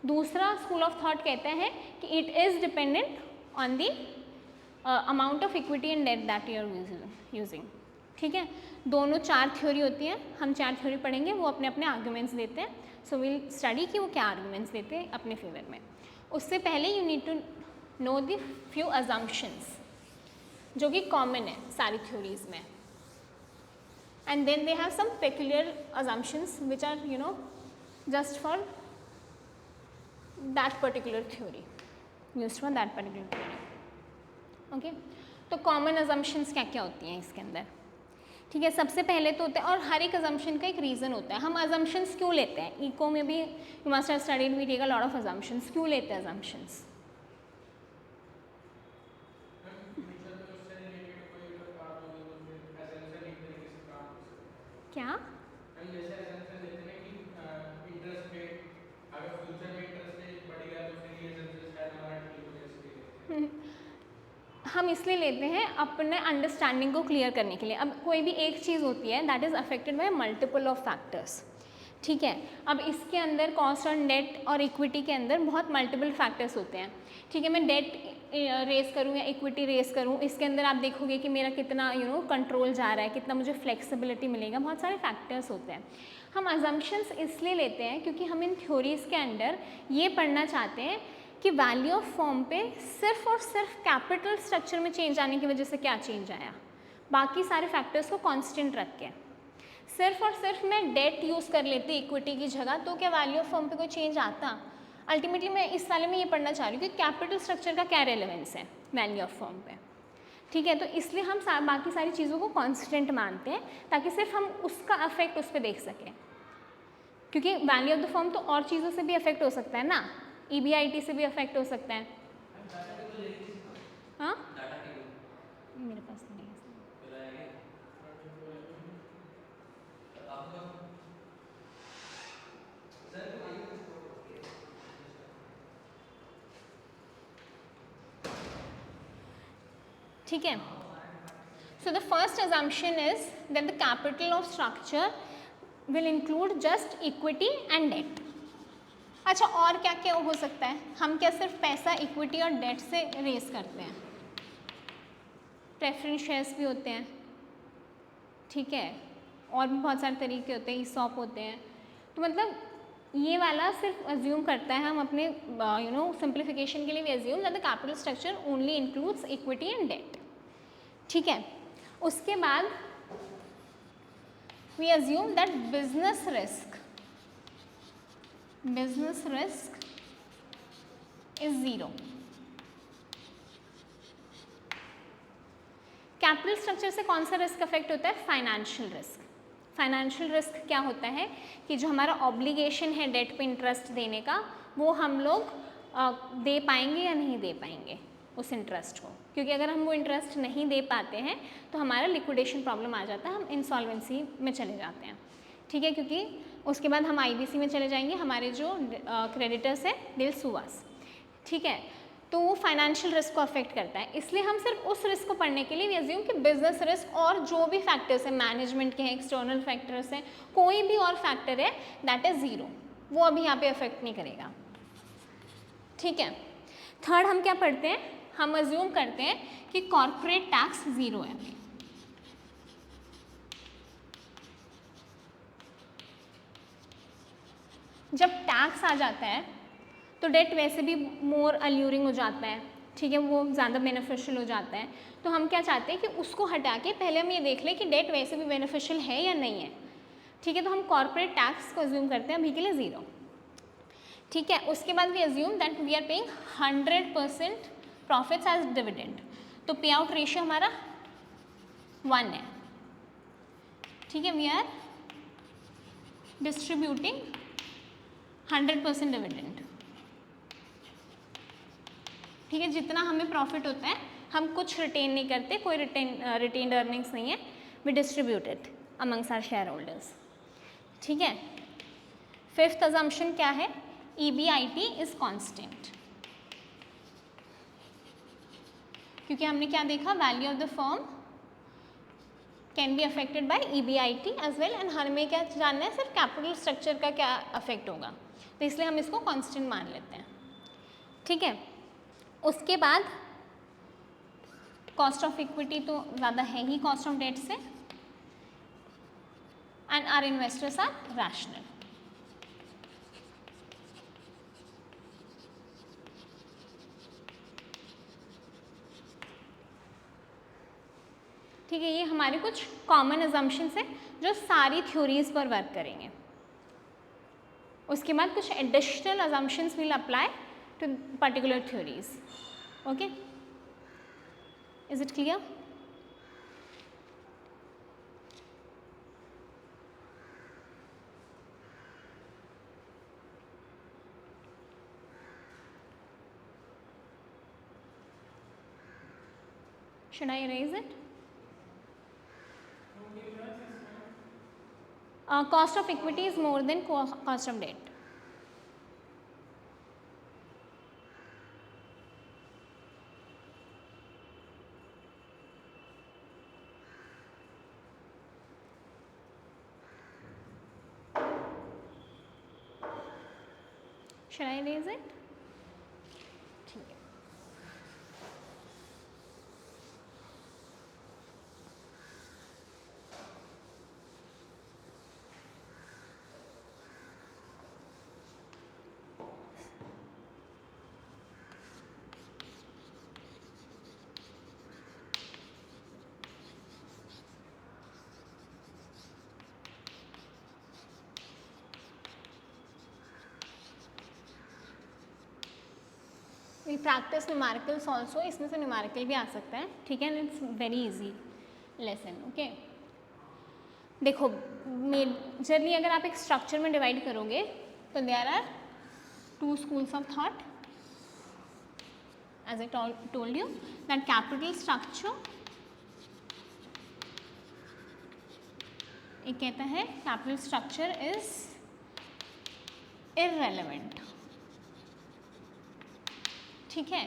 A: दूसरा school of thought कहता है कि it is dependent on the amount of equity and debt that you are using, ठीक है। दोनों 4 theory होती हैं, हम 4 थ्योरी पढ़ेंगे, वो अपने अपने आर्ग्यूमेंट्स देते हैं। सो विल स्टडी कि वो क्या आर्ग्यूमेंट्स देते हैं अपने फेवर में। उससे पहले you need to know the few assumptions जो कि कॉमन है सारी थ्योरीज में, and then they have some peculiar assumptions which are just for that particular theory, used for that particular theory, okay. तो कॉमन अजम्पशंस क्या क्या होती हैं इसके अंदर, ठीक है। सबसे पहले तो होता है, और हर एक अजम्पशन का एक रीज़न होता है, हम अजम्पशंस क्यों लेते हैं, इको में भी you must have studied, we take a lot of assumptions, क्यों लेते हैं अजम्पशंस, क्या हम इसलिए लेते हैं अपने अंडरस्टैंडिंग को क्लियर करने के लिए। अब कोई भी एक चीज़ होती है that is affected by multiple of factors, ठीक है। अब इसके अंदर कॉस्ट ऑन डेट और इक्विटी के अंदर बहुत मल्टीपल फैक्टर्स होते हैं, ठीक है। मैं डेट रेस करूँ या इक्विटी रेस करूँ, इसके अंदर आप देखोगे कि मेरा कितना कंट्रोल जा रहा है, कितना मुझे फ्लेक्सिबिलिटी मिलेगा, बहुत सारे फैक्टर्स होते हैं। हम अजम्पशंस इसलिए लेते हैं क्योंकि हम इन थ्योरीज़ के अंदर ये पढ़ना चाहते हैं कि वैल्यू ऑफ फर्म पे सिर्फ और सिर्फ कैपिटल स्ट्रक्चर में चेंज आने की वजह से क्या चेंज आया, बाकी सारे फैक्टर्स को कांस्टेंट रख के सिर्फ और सिर्फ मैं डेट यूज़ कर लेती इक्विटी की जगह, तो क्या वैल्यू ऑफ फर्म पे कोई चेंज आता। अल्टीमेटली मैं इस वाले में ये पढ़ना चाह रही हूँ कि कैपिटल स्ट्रक्चर का क्या रेलेवेंस है वैल्यू ऑफ फर्म पे, ठीक है। तो इसलिए हम बाकी सारी चीज़ों को कांस्टेंट मानते हैं ताकि सिर्फ हम उसका अफेक्ट उस पर देख सकें, क्योंकि वैल्यू ऑफ द फर्म तो और चीज़ों से भी अफेक्ट हो सकता है ना, EBIT से भी अफेक्ट हो सकता है। हाँ, मेरे पास नहीं है। ठीक है। So the first assumption is that the capital of structure will include just equity and debt. अच्छा, और क्या क्या हो सकता है, हम क्या सिर्फ पैसा इक्विटी और डेट से रेस करते हैं, प्रेफरेंस शेयर्स भी होते हैं, ठीक है, और भी बहुत सारे तरीके होते हैं, ESOP होते हैं। तो मतलब ये वाला सिर्फ अज्यूम करता है, हम अपने सिंप्लीफिकेशन के लिए भी assume that the capital structure only includes equity and debt. ठीक है, उसके बाद we assume that business risk is zero. Capital structure से कौन सा रिस्क अफेक्ट होता है? Financial risk. फाइनेंशियल रिस्क क्या होता है कि जो हमारा ऑब्लिगेशन है डेट पे इंटरेस्ट देने का, वो हम लोग दे पाएंगे या नहीं दे पाएंगे उस इंटरेस्ट को, क्योंकि अगर हम वो इंटरेस्ट नहीं दे पाते हैं तो हमारा लिक्विडेशन प्रॉब्लम आ जाता है, हम इंसॉल्वेंसी में चले जाते हैं। ठीक है, क्योंकि उसके बाद हम आईबीसी में चले जाएंगे, हमारे जो क्रेडिटर्स हैं दे विल सू अस। ठीक है, तो वो फाइनेंशियल रिस्क को अफेक्ट करता है, इसलिए हम सिर्फ उस रिस्क को पढ़ने के लिए वी अज्यूम कि बिजनेस रिस्क और जो भी फैक्टर्स हैं, मैनेजमेंट के हैं, एक्सटर्नल फैक्टर्स हैं, कोई भी और फैक्टर है दैट इज ज़ीरो, वो अभी यहाँ पे अफेक्ट नहीं करेगा। ठीक है, थर्ड हम क्या पढ़ते हैं? हम अज्यूम करते हैं कि कॉर्पोरेट टैक्स ज़ीरो है। जब टैक्स आ जाता है तो डेट वैसे भी मोर अल्यूरिंग हो जाता है। ठीक है, वो ज़्यादा बेनिफिशियल हो जाता है, तो हम क्या चाहते हैं कि उसको हटा के पहले हम ये देख लें कि डेट वैसे भी बेनिफिशियल है या नहीं है। ठीक है, तो हम कॉर्पोरेट टैक्स को अज्यूम करते हैं अभी के लिए ज़ीरो। ठीक है, उसके बाद we assume that we are paying 100% profits as dividend, तो पे आउट रेशियो हमारा 1 है। ठीक है, वी आर डिस्ट्रीब्यूटिंग 100% डिविडेंड। ठीक है, जितना हमें प्रॉफिट होता है हम कुछ रिटेन नहीं करते, कोई रिटेन्ड अर्निंग्स नहीं है, we distribute it amongst our share holders. ठीक है, फिफ्थ अजम्पशन क्या है? EBIT इज कांस्टेंट, क्योंकि हमने क्या देखा, value of the firm can be affected by EBIT as well, and हमें क्या जानना है? सिर्फ कैपिटल स्ट्रक्चर का क्या अफेक्ट होगा, तो इसलिए हम इसको कांस्टेंट मान लेते हैं। ठीक है, उसके बाद कॉस्ट ऑफ इक्विटी तो ज़्यादा है ही कॉस्ट ऑफ डेट से, and our investors are rational. ठीक है, ये हमारे कुछ कॉमन अजम्पशंस हैं जो सारी थ्योरीज पर वर्क करेंगे। उसके बाद कुछ additional assumptions will apply to particular theories. Okay, is it clear? Should I erase it? Cost of equity is more than cost of debt. Should I erase it? ठीक है, वी प्रैक्टिस न्यूमेरिकल्स ऑल्सो, इसमें से numerical भी आ सकता है। ठीक है, it's very easy lesson. Okay, देखो मेजरली अगर आप एक स्ट्रक्चर में डिवाइड करोगे तो there are 2 schools of thought, as I told you that capital structure एक कहता है कैपिटल स्ट्रक्चर इज irrelevant। ठीक है,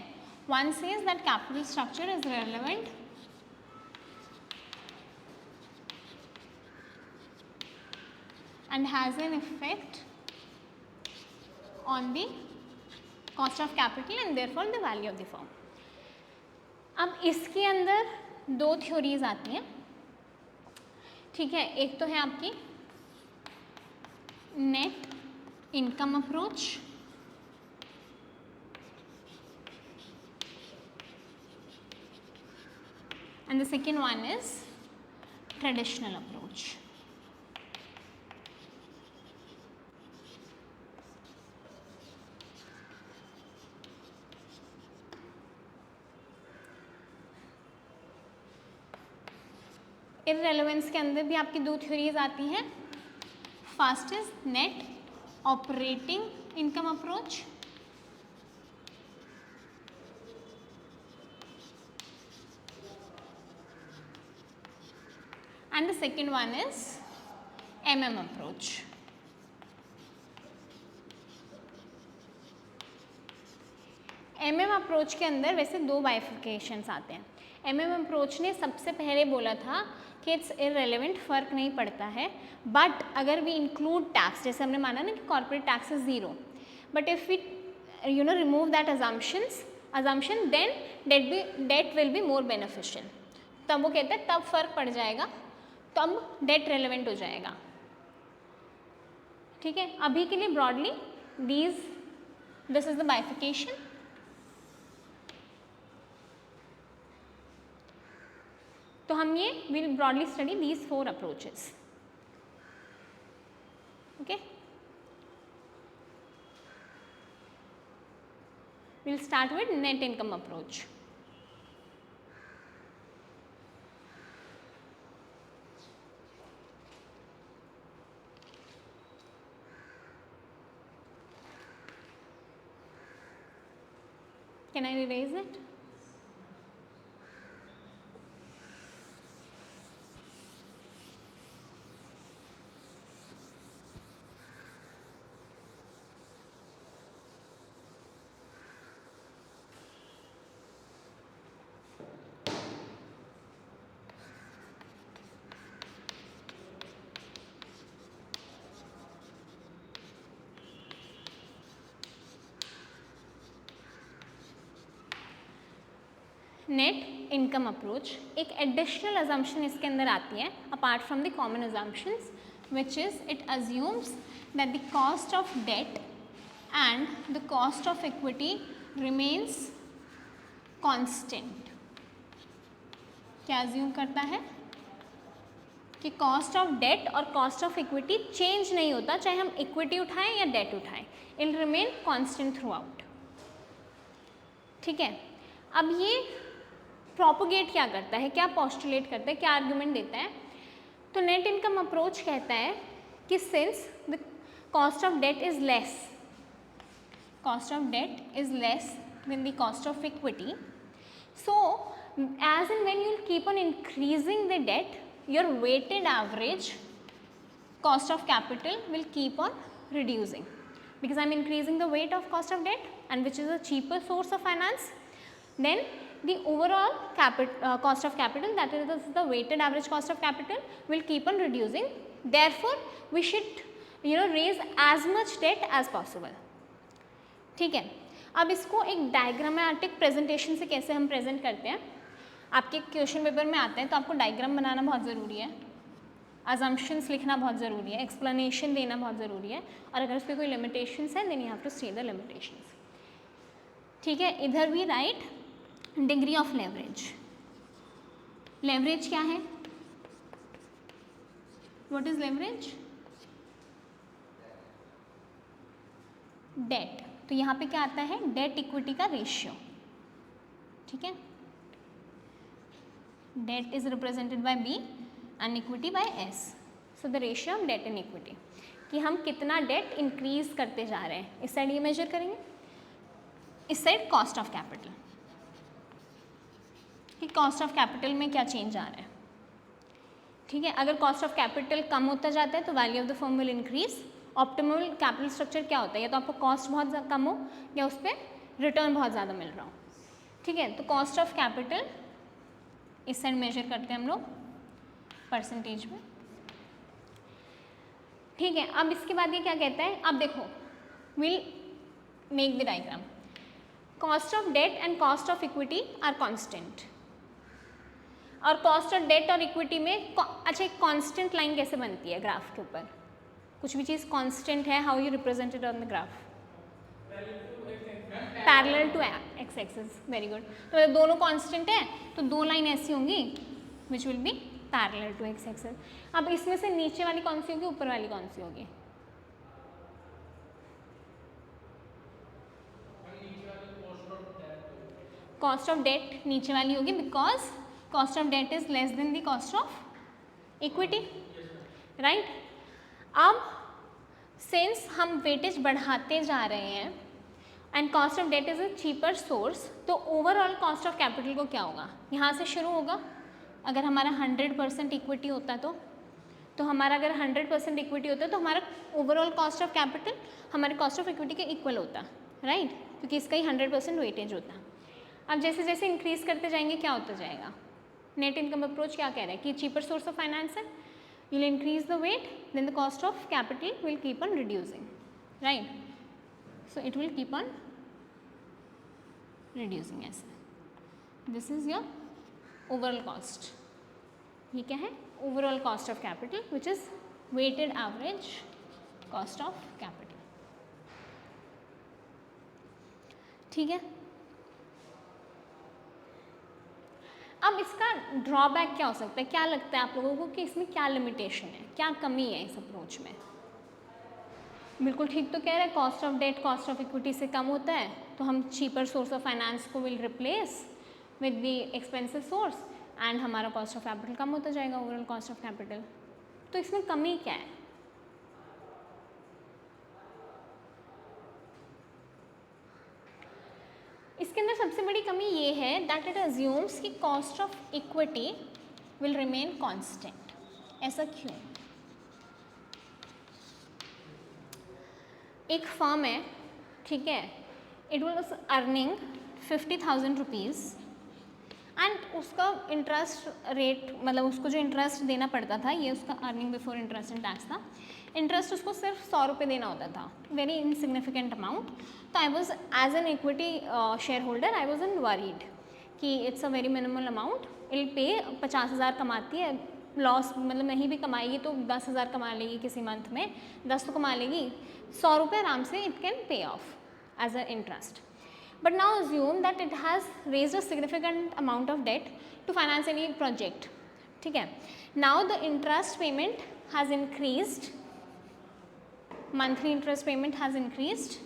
A: one says that capital structure is relevant and has an effect on the cost of capital and therefore the value of the firm। अब इसके अंदर 2 theories आती हैं। ठीक है, एक तो है आपकी net income approach, and the second one is traditional approach. इररेलेवेंस के अंदर भी आपकी दो थ्योरीज आती हैं. First is net operating income approach, and the second one is MM approach. MM approach के अंदर वैसे दो बाइफिकेशंस आते हैं. MM अप्रोच ने सबसे पहले बोला था कि इट्स इररेलेवेंट, फ़र्क नहीं पड़ता है, बट अगर वी इंक्लूड टैक्स, जैसे हमने माना ना कि corporate tax is zero, but if we remove that assumption then debt will be more beneficial. तब वो कहते हैं तब फ़र्क पड़ जाएगा, तब डेट रेलेवेंट हो जाएगा. ठीक है, अभी के लिए ब्रॉडली दिस इज द बाइफिकेशन. तो हम ये will broadly study these 4 approaches. Okay, will start with net income approach. Can I erase it? Net income approach एक एडिशनल अजम्पशन इसके अंदर आती है apart from the common assumptions, which is it assumes that the cost of debt and the cost of equity remains constant. क्या assume करता है कि cost of debt और कॉस्ट ऑफ इक्विटी चेंज नहीं होता, चाहे हम इक्विटी उठाएं या डेट उठाएं, it remain constant through out. ठीक है, अब ये प्रोपोगेट क्या करता है, क्या पोस्टुलेट करता है, क्या आर्गुमेंट देता है? तो नेट इनकम अप्रोच कहता है कि since the cost of debt is less than the cost of equity, so as and when you will keep on increasing the debt, your weighted average cost of capital will keep on reducing, because I am increasing the weight of cost of debt, and which is a cheaper source of finance, then the overall cost of capital, that is the weighted average cost of capital, will keep on reducing. Therefore we should raise as much debt as possible. ठीक है, अब इसको एक diagrammatic presentation से कैसे हम present करते हैं, आपके क्वेश्चन पेपर में आते हैं तो आपको डायग्राम बनाना बहुत ज़रूरी है, अजम्पशंस लिखना बहुत ज़रूरी है, एक्सप्लेनेशन देना बहुत ज़रूरी है, और अगर उस पर कोई लिमिटेशंस है then you have to state the limitations. ठीक है, इधर भी right degree of leverage. Leverage क्या है, व्हाट इज लेवरेज? डेट. तो यहाँ पे क्या आता है, डेट इक्विटी का रेशियो. ठीक है, debt is represented by B and equity by S. So the ratio of debt and equity, कि हम कितना डेट इंक्रीज करते जा रहे हैं. इस साइड ये मेजर करेंगे, इस साइड कॉस्ट ऑफ कैपिटल, कि कॉस्ट ऑफ कैपिटल में क्या चेंज आ रहा है. ठीक है, अगर कॉस्ट ऑफ कैपिटल कम होता जाता है तो value of the firm will increase. Optimal capital structure क्या होता है, या तो आपको कॉस्ट बहुत कम हो या उस पर रिटर्न बहुत ज़्यादा मिल रहा हो. ठीक है, तो कॉस्ट ऑफ कैपिटल इस साइड मेजर करते हैं हम लोग परसेंटेज में. ठीक है, अब इसके बाद ये क्या कहता है, अब देखो will make the diagram. Cost of debt and cost of equity are constant, और कॉस्ट ऑफ डेट और इक्विटी में अच्छा एक कांस्टेंट लाइन कैसे बनती है ग्राफ के ऊपर, कुछ भी चीज़ कांस्टेंट है, how you represented on the graph? Parallel to X axis, very good. तो दोनों कांस्टेंट है तो दो लाइन ऐसी होंगी which will be parallel to X axis. अब इसमें से नीचे वाली कौन सी होगी, ऊपर वाली कौन सी होगी? कॉस्ट ऑफ डेट नीचे वाली होगी, because cost of debt is less than the cost of equity, right. अब सिंस हम वेटेज बढ़ाते जा रहे हैं and cost of debt is a cheaper source, तो ओवरऑल कॉस्ट ऑफ कैपिटल को क्या होगा, यहाँ से शुरू होगा। अगर हमारा 100% इक्विटी होता तो हमारा अगर 100% इक्विटी होता तो हमारा ओवरऑल कॉस्ट ऑफ कैपिटल हमारे कॉस्ट ऑफ इक्विटी के इक्वल होता, राइट, क्योंकि इसका ही 100% वेटेज होता। अब जैसे जैसे इंक्रीज करते जाएंगे क्या होता जाएगा? नेट इनकम अप्रोच क्या कह रहा है कि चीपर सोर्स ऑफ फाइनेंस है, you will increase the weight, then the cost of capital will keep on reducing, right. So it will keep on reducing ऐसे। This is your overall cost. ये क्या है? Overall cost of capital which is weighted average cost of capital, ठीक है। अब इसका drawback क्या हो सकता है? क्या लगता है आप लोगों को कि इसमें क्या लिमिटेशन है, क्या कमी है इस अप्रोच में? बिल्कुल ठीक तो कह रहे हैं, cost of debt cost of equity से कम होता है तो हम चीपर सोर्स ऑफ फाइनेंस को will replace with the expensive source and हमारा कॉस्ट ऑफ कैपिटल कम होता जाएगा, ओवरऑल कॉस्ट ऑफ कैपिटल। तो इसमें कमी क्या है? इसके अंदर सबसे बड़ी कमी ये है दैट इट अज्यूम्स कि cost of equity will remain constant. ऐसा क्यों? एक फर्म है, ठीक है, it was earning 50,000 rupees and उसका इंटरेस्ट रेट, मतलब उसको जो इंटरेस्ट देना पड़ता था, ये उसका earning before interest and tax था, इंटरेस्ट उसको सिर्फ 100 रुपये देना होता था, वेरी इनसिग्निफिकेंट अमाउंट। तो I was as an equity shareholder I was in worried कि it's a very minimal amount, I'll pay 50,000 कमाती है, लॉस मतलब नहीं भी कमाएगी तो 10,000 कमा लेगी किसी मंथ में, 10 तो कमा लेगी, 100 रुपये आराम से it can pay off as a interest. But now assume that it has raised a significant amount of debt to finance any project, ठीक है। Now the interest payment has increased, monthly interest payment has increased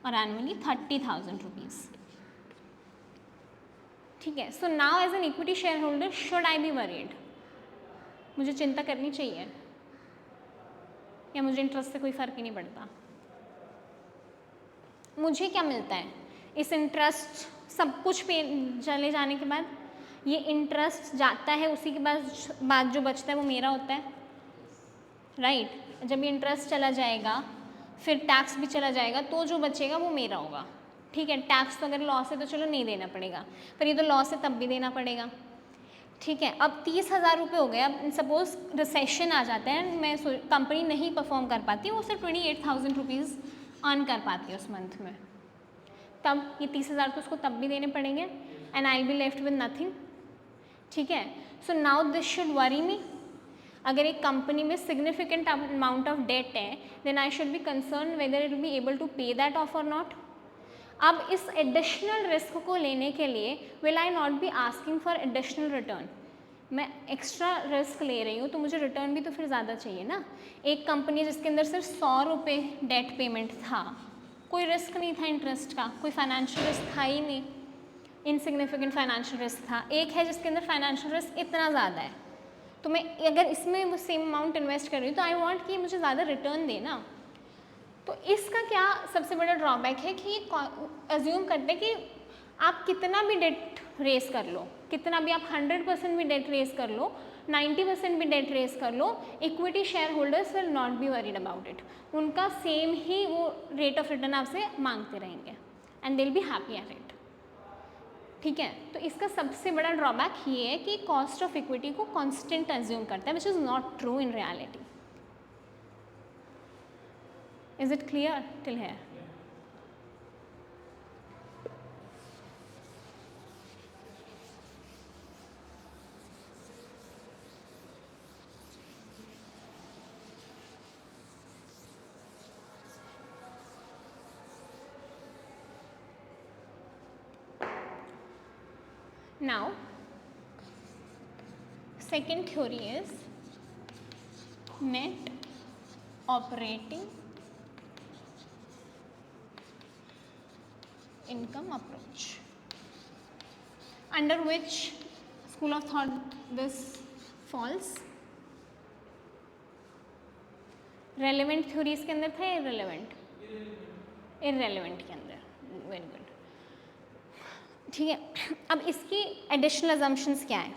A: or annually 30,000 rupees, ठीक है। So now as an equity shareholder should I be worried? मुझे चिंता करनी चाहिए या मुझे इंटरेस्ट से कोई फ़र्क ही नहीं पड़ता? मुझे क्या मिलता है इस इंटरेस्ट, सब कुछ पे चले जाने के बाद ये इंटरेस्ट जाता है, उसी के बाद जो बचता है वो मेरा होता है, राइट। जब ये इंटरेस्ट चला जाएगा फिर टैक्स भी चला जाएगा तो जो बचेगा वो मेरा होगा, ठीक है। टैक्स तो अगर लॉस है तो चलो नहीं देना पड़ेगा, पर ये तो लॉस है तब भी देना पड़ेगा, ठीक है। अब 30,000 रुपये हो गए, अब सपोज रिसेशन आ जाता है, मैं कंपनी नहीं परफॉर्म कर पाती, वो सिर्फ 28,000 रुपीज़ अर्न कर पाती है उस मंथ में, तब ये 30,000 तो उसको तब भी देने पड़ेंगे and I be left with nothing, ठीक है। So now this should worry me. अगर एक कंपनी में सिग्निफिकेंट अमाउंट ऑफ डेट है then I should be concern whether it will be able to pay that off और not. अब इस additional risk को लेने के लिए will I not be asking for additional return? मैं एक्स्ट्रा रिस्क ले रही हूँ तो मुझे रिटर्न भी तो फिर ज़्यादा चाहिए ना। एक कंपनी जिसके अंदर सिर्फ 100 रुपये डेट पेमेंट था, कोई रिस्क नहीं था इंटरेस्ट का, कोई फाइनेंशियल रिस्क था ही नहीं, इनसिग्निफिकेंट फाइनेंशियल रिस्क था। एक है जिसके अंदर फाइनेंशियल रिस्क इतना ज़्यादा है, तो मैं अगर इसमें वो सेम अमाउंट इन्वेस्ट कर रही हूँ तो आई वांट कि मुझे ज़्यादा रिटर्न देना। तो इसका क्या सबसे बड़ा ड्रॉबैक है कि अज्यूम करते हैं कि आप कितना भी डेट रेस कर लो, कितना भी आप 100% भी डेट रेस कर लो, 90% भी डेट रेस कर लो, equity shareholders will not be worried about it. उनका सेम ही वो रेट ऑफ रिटर्न आपसे मांगते रहेंगे and they will be happy at it, ठीक है। तो इसका सबसे बड़ा ड्रॉबैक ये है कि कॉस्ट ऑफ इक्विटी को कांस्टेंट अज्यूम करता है, which is not true in reality. Is it clear till here? Now second theory is net operating income approach, under which school of thought this falls. relevant theories के अंदर था या irrelevant? irrelevant के अंदर. very good. ठीक है, अब इसकी additional assumptions क्या है?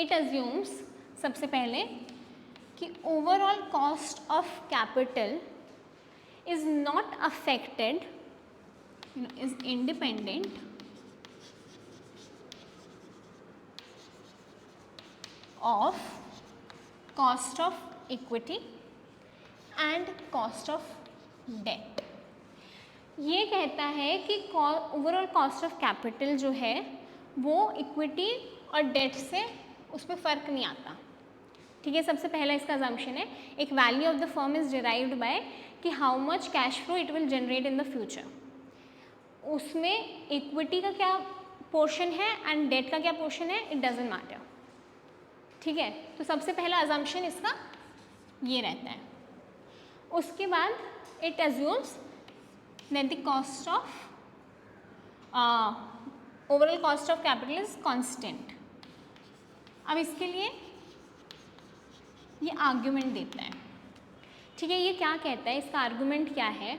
A: It assumes सबसे पहले कि overall cost of capital is not affected, is independent of cost of equity and cost of debt. ये कहता है कि ओवरऑल कॉस्ट ऑफ कैपिटल जो है वो इक्विटी और डेट से उस पर फ़र्क नहीं आता. ठीक है, सबसे पहला इसका अजम्पशन है एक value of the firm is derived by कि how much cash flow it will generate in the future. उसमें इक्विटी का क्या पोर्शन है एंड डेट का क्या पोर्शन है, इट डजेंट मैटर. ठीक है, तो सबसे पहला अजम्पशन इसका ये रहता है. उसके बाद it assumes that the cost of overall cost of capital is constant. अब इसके लिए ये आर्ग्यूमेंट देता है. ठीक है, ये क्या कहता है, इसका आर्ग्यूमेंट क्या है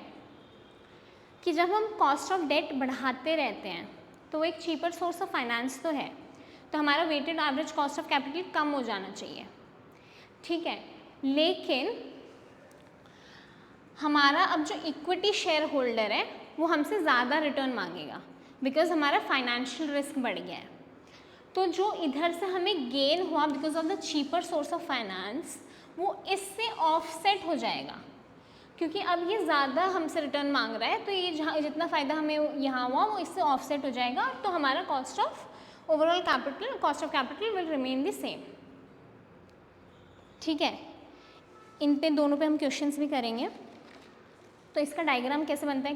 A: कि जब हम कॉस्ट ऑफ डेट बढ़ाते रहते हैं तो वो एक चीपर सोर्स ऑफ फाइनेंस तो है, तो हमारा weighted average cost of capital कम हो जाना चाहिए. ठीक है, लेकिन हमारा अब जो इक्विटी शेयर होल्डर है वो हमसे ज़्यादा रिटर्न मांगेगा बिकॉज हमारा फाइनेंशियल रिस्क बढ़ गया है. तो जो इधर से हमें गेन हुआ because of the cheaper source of finance वो इससे ऑफसेट हो जाएगा, क्योंकि अब ये ज़्यादा हमसे रिटर्न मांग रहा है, तो ये जहाँ जितना फ़ायदा हमें यहाँ हुआ वो इससे ऑफसेट हो जाएगा, तो हमारा cost of overall capital, cost of capital will remain the same. ठीक है, इन पे दोनों पे हम क्वेश्चंस भी करेंगे. तो इसका डायग्राम कैसे बनता है,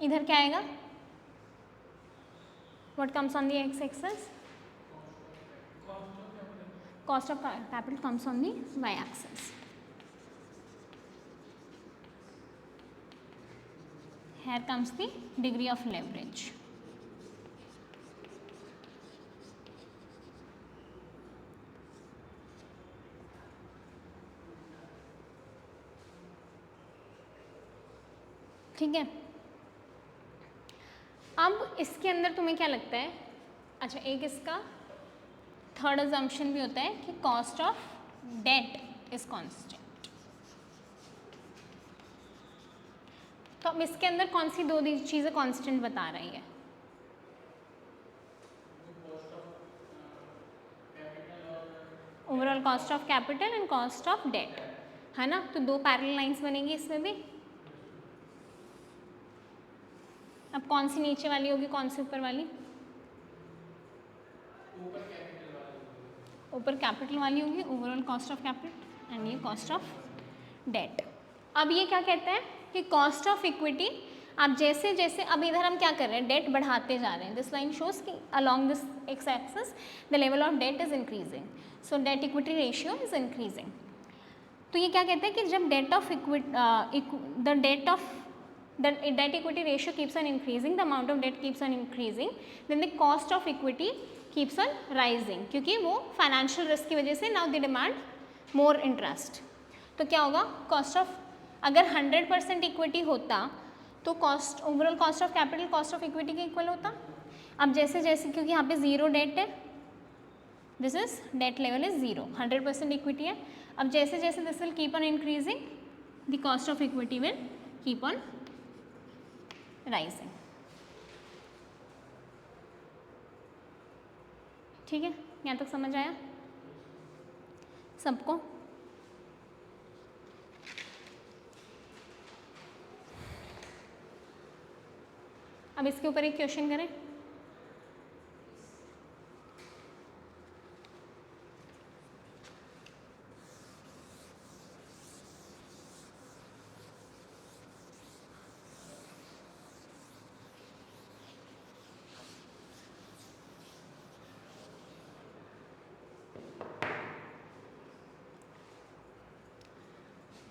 A: इधर क्या आएगा, what comes on the x axis, cost of capital comes on the y axis. Here comes the degree of leverage. ठीक है, अब इसके अंदर तुम्हें क्या लगता है, अच्छा एक इसका थर्ड अजम्पशन भी होता है कि cost of debt is constant. तो अब इसके अंदर कौन सी दो चीज़ें कांस्टेंट बता रही है, overall cost of capital and cost of debt, है ना. तो दो पैरेलल लाइंस बनेंगी इसमें भी. अब कौन सी नीचे वाली होगी, कौन सी ऊपर वाली, ऊपर कैपिटल वाली होगी, overall cost of capital and ये कॉस्ट ऑफ डेट. अब ये क्या कहता है कि कॉस्ट ऑफ इक्विटी, आप जैसे जैसे अब इधर हम क्या कर रहे हैं, डेट बढ़ाते जा रहे हैं. दिस लाइन शोज कि along this X axis the level of debt is increasing, so debt equity ratio is increasing. तो ये क्या कहते हैं कि जब debt of the debt equity ratio keeps on increasing, the amount of debt keeps on increasing, then the cost of equity keeps on rising, क्योंकि वो financial risk की वजह से now they demand more interest. तो क्या होगा, cost of, अगर 100% equity होता तो cost, overall cost of capital cost of equity के इक्वल होता. अब जैसे जैसे, क्योंकि यहाँ पे ज़ीरो डेट है, this is debt level is zero, 100% equity है. अब जैसे जैसे this will keep on increasing, the cost of equity will keep on rising. ठीक है, यहाँ तक समझ आया सबको. अब इसके ऊपर एक क्वेश्चन करें.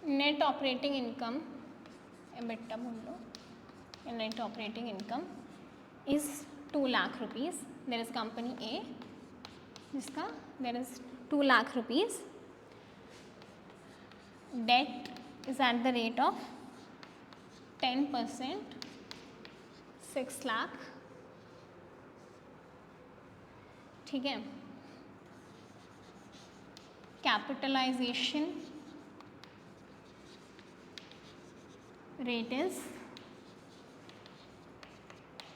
A: नेट ऑपरेटिंग इनकम, EBITDA बोल लो, net operating income is 2 lakh rupees. There is company a जिसका there is 2 lakh rupees. Debt is at the rate of 10%, 6 lakh. ठीक है. Capitalization rate is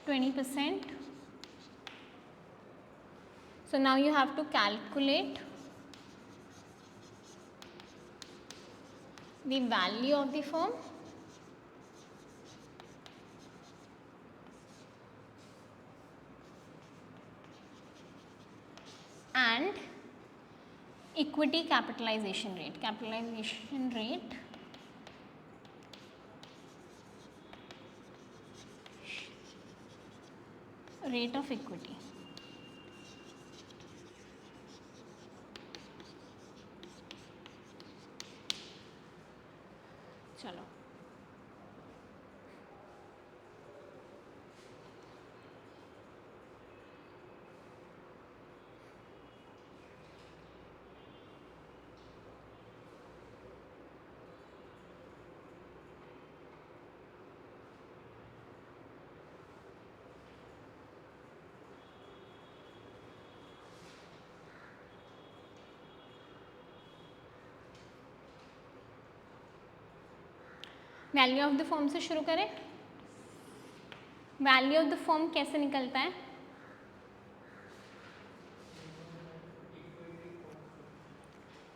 A: 20%. So now you have to calculate the value of the firm and equity capitalization rate. Capitalization rate of equity. चलो value of the firm से शुरू करें. Value of the firm कैसे निकलता है?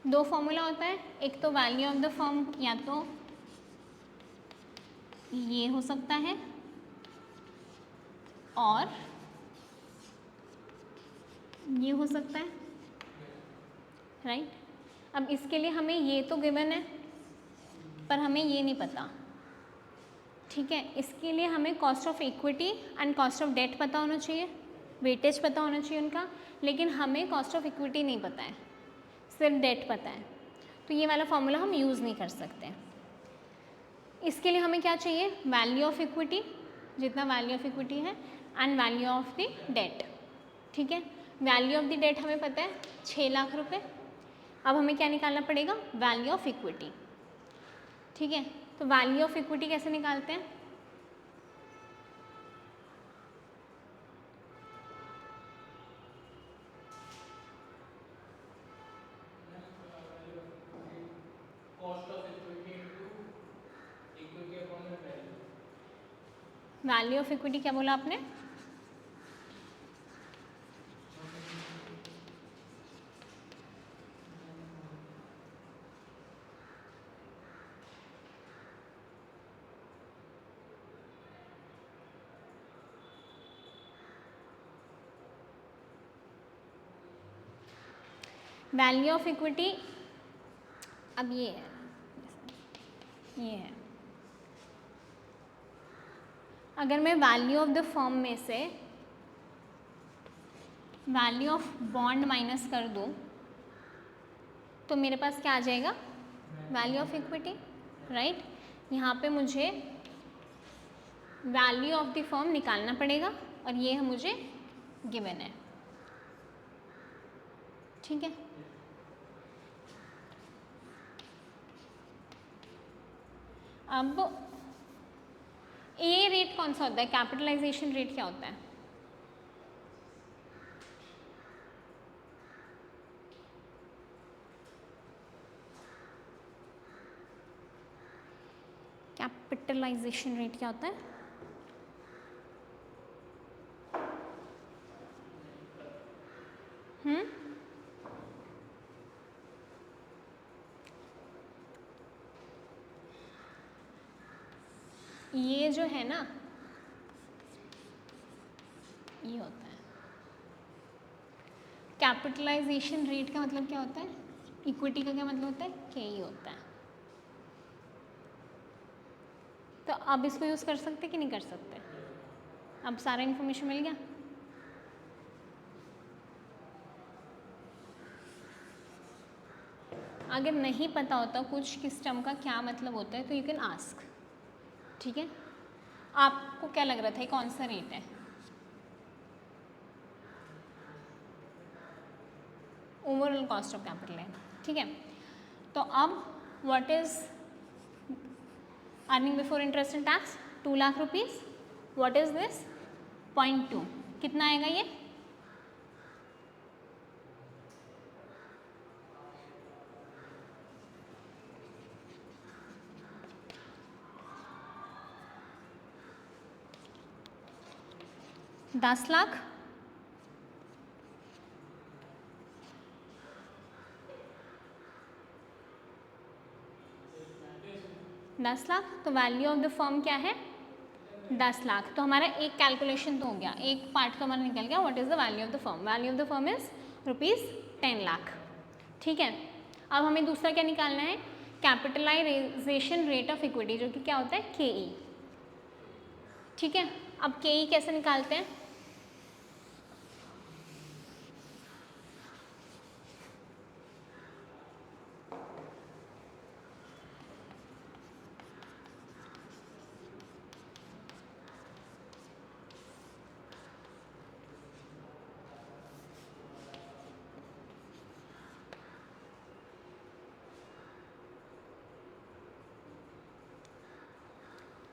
A: दो फॉर्मूला होता है. एक तो वैल्यू ऑफ द फर्म या तो ये हो सकता है और ये हो सकता है, राइट. अब इसके लिए हमें ये तो गिवन है पर हमें ये नहीं पता. ठीक है. इसके लिए हमें cost of equity and cost of debt पता होना चाहिए, वेटेज पता होना चाहिए उनका. लेकिन हमें कॉस्ट ऑफ इक्विटी नहीं पता है, सिर्फ डेट पता है. तो ये वाला फॉर्मूला हम यूज़ नहीं कर सकते. इसके लिए हमें क्या चाहिए? वैल्यू ऑफ इक्विटी, जितना वैल्यू ऑफ इक्विटी है, and value of the debt. ठीक है. वैल्यू ऑफ द डेट हमें पता है 6 लाख रुपए. अब हमें क्या निकालना पड़ेगा? Value of equity. ठीक है. तो वैल्यू ऑफ इक्विटी कैसे निकालते हैं? वैल्यू ऑफ इक्विटी क्या बोला आपने? वैल्यू ऑफ इक्विटी अब ये है. अगर मैं वैल्यू ऑफ द फर्म में से वैल्यू ऑफ बॉन्ड माइनस कर दूं तो मेरे पास क्या आ जाएगा? Value of equity, right. यहाँ पे मुझे वैल्यू ऑफ द फर्म निकालना पड़ेगा और ये मुझे गिवन है. ठीक है. अब ये रेट कौन सा होता है? कैपिटलाइजेशन रेट क्या होता है? कैपिटलाइजेशन रेट क्या होता है? ये जो है ना, ये होता है कैपिटलाइजेशन रेट. का मतलब क्या होता है? इक्विटी का क्या मतलब होता है? KE होता है. तो अब इसको यूज़ कर सकते कि नहीं कर सकते? अब सारा इन्फॉर्मेशन मिल गया. अगर नहीं पता होता कुछ किस टर्म का क्या मतलब होता है तो यू कैन आस्क, ठीक है। आपको क्या लग रहा था ये कौन सा रेट है? ओवरऑल कॉस्ट ऑफ कैपिटल है, ठीक है। तो अब what is earning before interest and tax? 2 lakh rupees. What is this? 0.2, कितना आएगा ये? दस लाख, 10 लाख। तो वैल्यू ऑफ द फर्म क्या है? 10 लाख। तो हमारा एक कैलकुलेशन तो हो गया, एक पार्ट तो हमारा निकल गया। What is the value of the firm? Value of the firm is ₹10 lakh, ठीक है। अब हमें दूसरा क्या निकालना है? कैपिटलाइजेशन रेट ऑफ इक्विटी, जो कि क्या होता है? KE, ठीक है। अब KE कैसे निकालते हैं?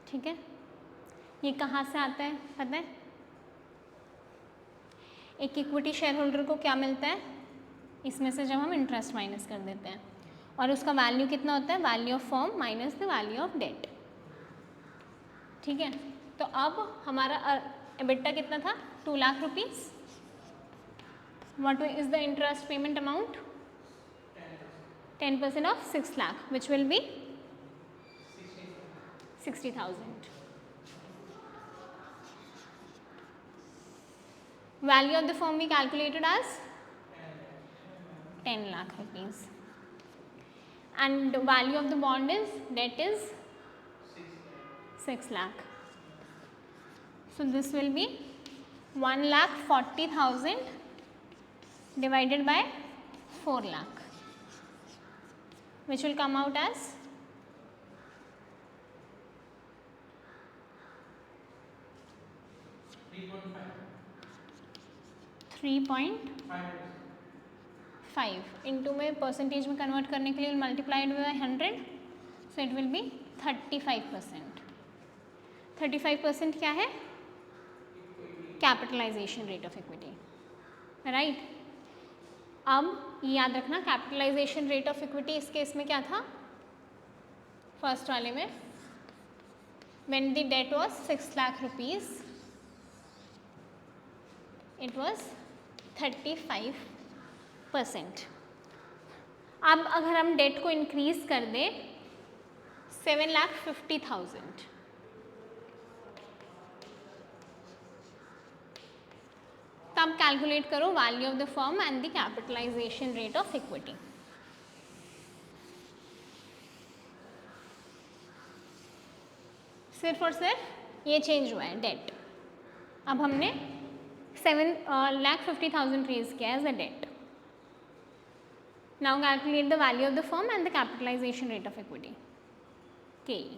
A: ठीक है, ये कहाँ से आता है पता है? एक इक्विटी शेयर होल्डर को क्या मिलता है इसमें से जब हम इंटरेस्ट माइनस कर देते हैं, और उसका वैल्यू कितना होता है? Value of firm minus the value of debt, ठीक है। तो अब हमारा एबिटा कितना था? 2 lakh rupees. What is the interest payment amount? 10% of 6 lakh, which will be 60,000. Value of the firm we calculated as 10 lakh rupees, and value of the bond is, debt is 6 lakh. So this will be 1,40,000 divided by 4 lakh, which will come out as 3.5 into में percentage में convert करने के लिए multiplied by 100, so it will be 35%। 35% क्या है? Capitalisation rate of equity, right. अब याद रखना कैपिटलाइजेशन रेट ऑफ इक्विटी इस केस में क्या था? फर्स्ट वाले में when the debt was 6 lakh rupees it was 35%। अब अगर हम डेट को इंक्रीज कर दें 7,50,000, तब कैलकुलेट करो value of the firm and the capitalisation rate of equity. सिर्फ और सिर्फ ये चेंज हुआ है डेट। अब हमने 7,50,000 रेज किया as a debt. Now calculate the value of the firm and the capitalisation rate of equity KE।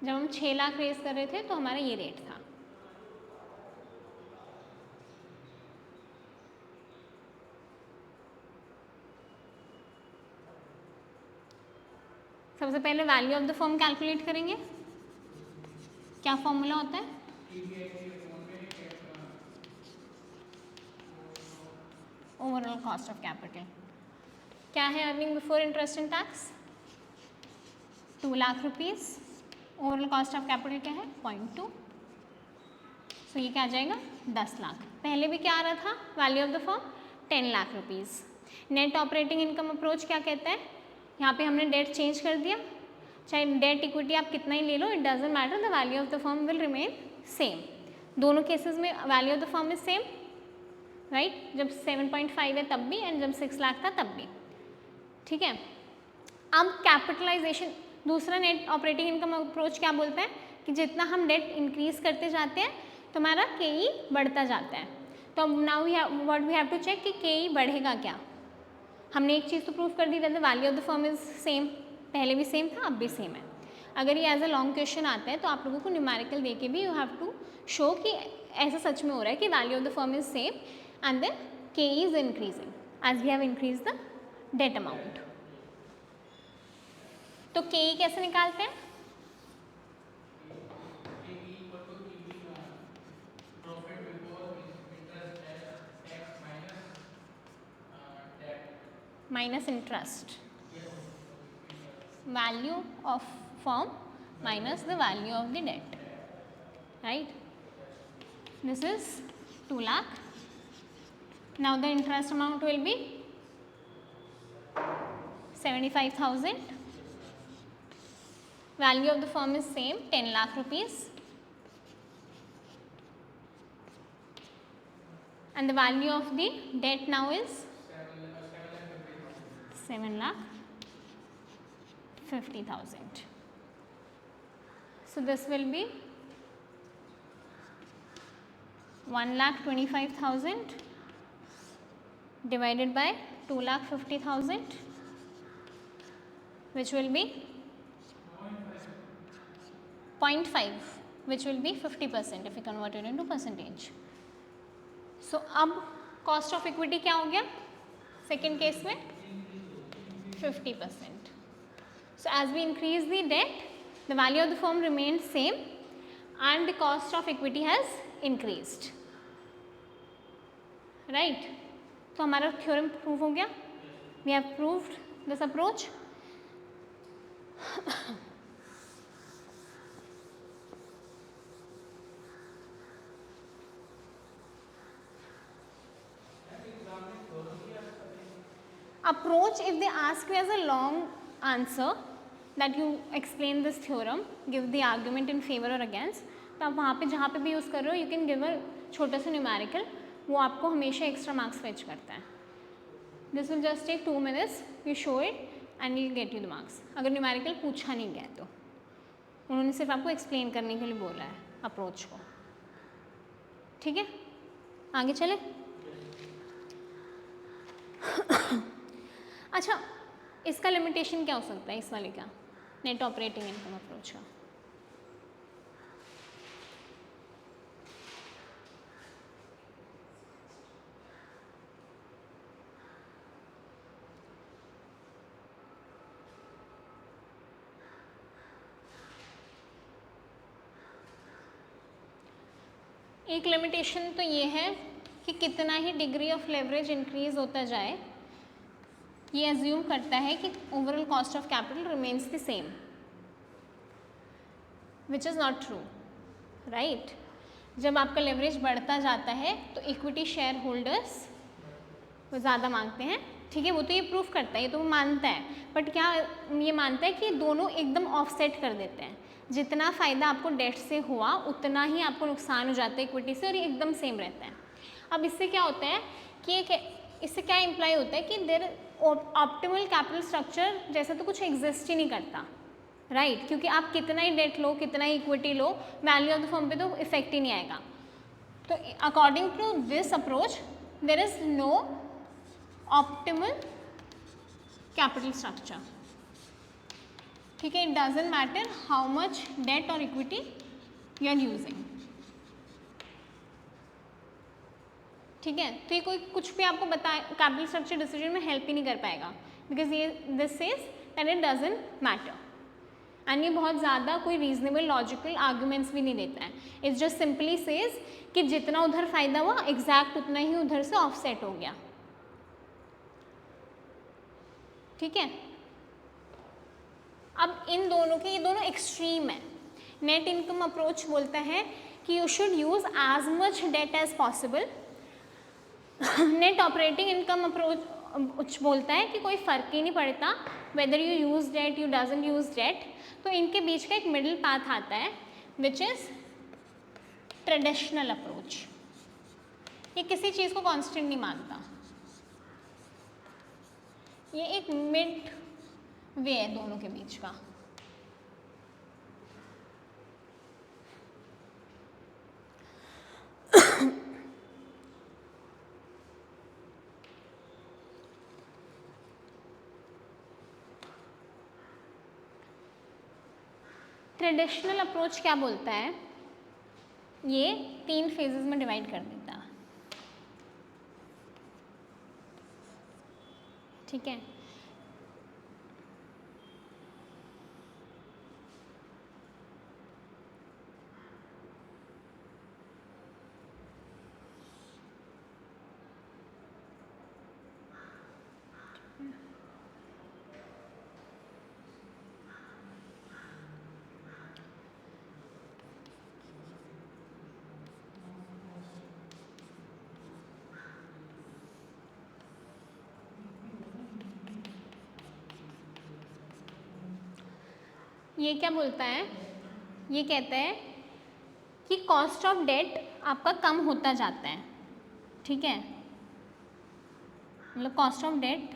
A: जब हम 6 लाख रेज कर रहे थे तो हमारा ये रेट था। सबसे पहले value of the firm calculate करेंगे। क्या फॉर्मूला होता है? Overall cost of capital. क्या है earning before interest and tax? 2 lakh rupees. Overall cost of capital क्या है? 0.2। सो ये क्या आ जाएगा? 10 लाख। पहले भी क्या आ रहा था? Value of the firm 10 lakh rupees. Net operating income approach क्या कहता है? यहाँ पे हमने डेट चेंज कर दिया, चाहे डेट इक्विटी आप कितना ही ले लो, it doesn't matter, the value of the firm will remain same. दोनों केसेस में value of the firm is same, right. जब 7.5 है तब भी, एंड जब 6 लाख था तब भी, ठीक है। अब कैपिटलाइजेशन, दूसरा नेट ऑपरेटिंग इनकम अप्रोच क्या बोलता है कि जितना हम डेट इंक्रीज करते जाते हैं तो हमारा KE बढ़ता जाता है। तो अब now what we have to check कि के ई बढ़ेगा क्या. हमने एक चीज़ तो प्रूव कर दी that the value of the firm is same. पहले भी सेम था, अब भी सेम है. अगर ये एज अ लॉन्ग क्वेश्चन आता है तो आप लोगों को न्यूमेरिकल दे के भी यू हैव टू शो कि ऐसा सच में हो रहा है कि value of the firm is same and then K is increasing as we have increase the debt amount. तो के ई कैसे निकालते हैं? Minus interest, value of firm minus the value of the debt, right? This is 2 lakh. Now the interest amount will be 75,000. Value of the firm is same, 10 lakh rupees, and the value of the debt now is 7,50,000. So this will be 1,25,000 divided by 2,50,000, which will be 0.5, which will be 50% if we convert it into percentage. So अब cost of equity क्या हो गया second case में? 50%. So as we increase the debt, the value of the firm remains same and the cost of equity has increased, right? तो हमारा theorem prove हो गया. We have proved this approach. Approach, if they ask you as a long answer that you explain this theorem, give the argument in favor or against, तो आप वहाँ पे जहाँ पे भी यूज़ कर रहे हो you can give a छोटा सा न्यूमेरिकल, वो आपको हमेशा एक्स्ट्रा मार्क्स फेच करता है. This will just take 2 minutes, you show it and you get you the marks. अगर न्यूमेरिकल पूछा नहीं गया तो उन्होंने सिर्फ आपको एक्सप्लेन करने के लिए बोला है अप्रोच को. ठीक है, आगे चले. अच्छा, इसका लिमिटेशन क्या हो सकता है इस वाले का, नेट ऑपरेटिंग इनकम अप्रोच का? एक लिमिटेशन तो ये है कि कितना ही डिग्री ऑफ लेवरेज इंक्रीज होता जाए ये एज्यूम करता है कि overall cost of capital remains the same, which is not true, right? जब आपका लेवरेज बढ़ता जाता है तो इक्विटी शेयर होल्डर्स वो ज़्यादा मांगते हैं. ठीक है, वो तो ये प्रूफ करता है, ये तो वो मानता है, बट क्या ये मानता है कि दोनों एकदम ऑफसेट कर देते हैं. जितना फ़ायदा आपको डेट से हुआ उतना ही आपको नुकसान हो जाता है इक्विटी से, और ये एकदम सेम रहता है. अब इससे क्या होता है कि इससे क्या इम्प्लाई होता है कि देर ऑप्टिमल कैपिटल स्ट्रक्चर जैसा तो कुछ एग्जिस्ट ही नहीं करता, राइट? क्योंकि आप कितना ही डेट लो, कितना ही इक्विटी लो, वैल्यू ऑफ द फर्म पे तो इफेक्ट ही नहीं आएगा. तो according to this approach there is no optimal capital structure. ठीक है, it doesn't matter how much debt और इक्विटी यू आर यूजिंग. ठीक है, तो ये कोई कुछ भी आपको बताए कैपिटल स्ट्रक्चर डिसीजन में हेल्प ही नहीं कर पाएगा, बिकॉज ये this says that it doesn't matter. And ये बहुत ज़्यादा कोई रीजनेबल लॉजिकल आर्गूमेंट्स भी नहीं देता है. इट्स जस्ट सिंपली सेज कि जितना उधर फ़ायदा हुआ एग्जैक्ट उतना ही उधर से ऑफसेट हो गया. ठीक है, अब इन दोनों के ये दोनों एक्सट्रीम है. नेट इनकम अप्रोच बोलता है कि you should use as much debt as possible. Net operating income approach बोलता है कि कोई फ़र्क ही नहीं पड़ता whether you use debt you doesn't use debt. तो इनके बीच का एक मिडिल पाथ आता है विच इज़ ट्रेडिशनल अप्रोच. ये किसी चीज़ को कांस्टेंट नहीं मानता, ये एक मिड वे है दोनों के बीच का. ट्रेडिशनल अप्रोच क्या बोलता है, ये 3 फेजेस में डिवाइड कर देता है, ठीक है। ये क्या बोलता है, ये कहता है कि कॉस्ट ऑफ डेट आपका कम होता जाता है, ठीक है। मतलब कॉस्ट ऑफ डेट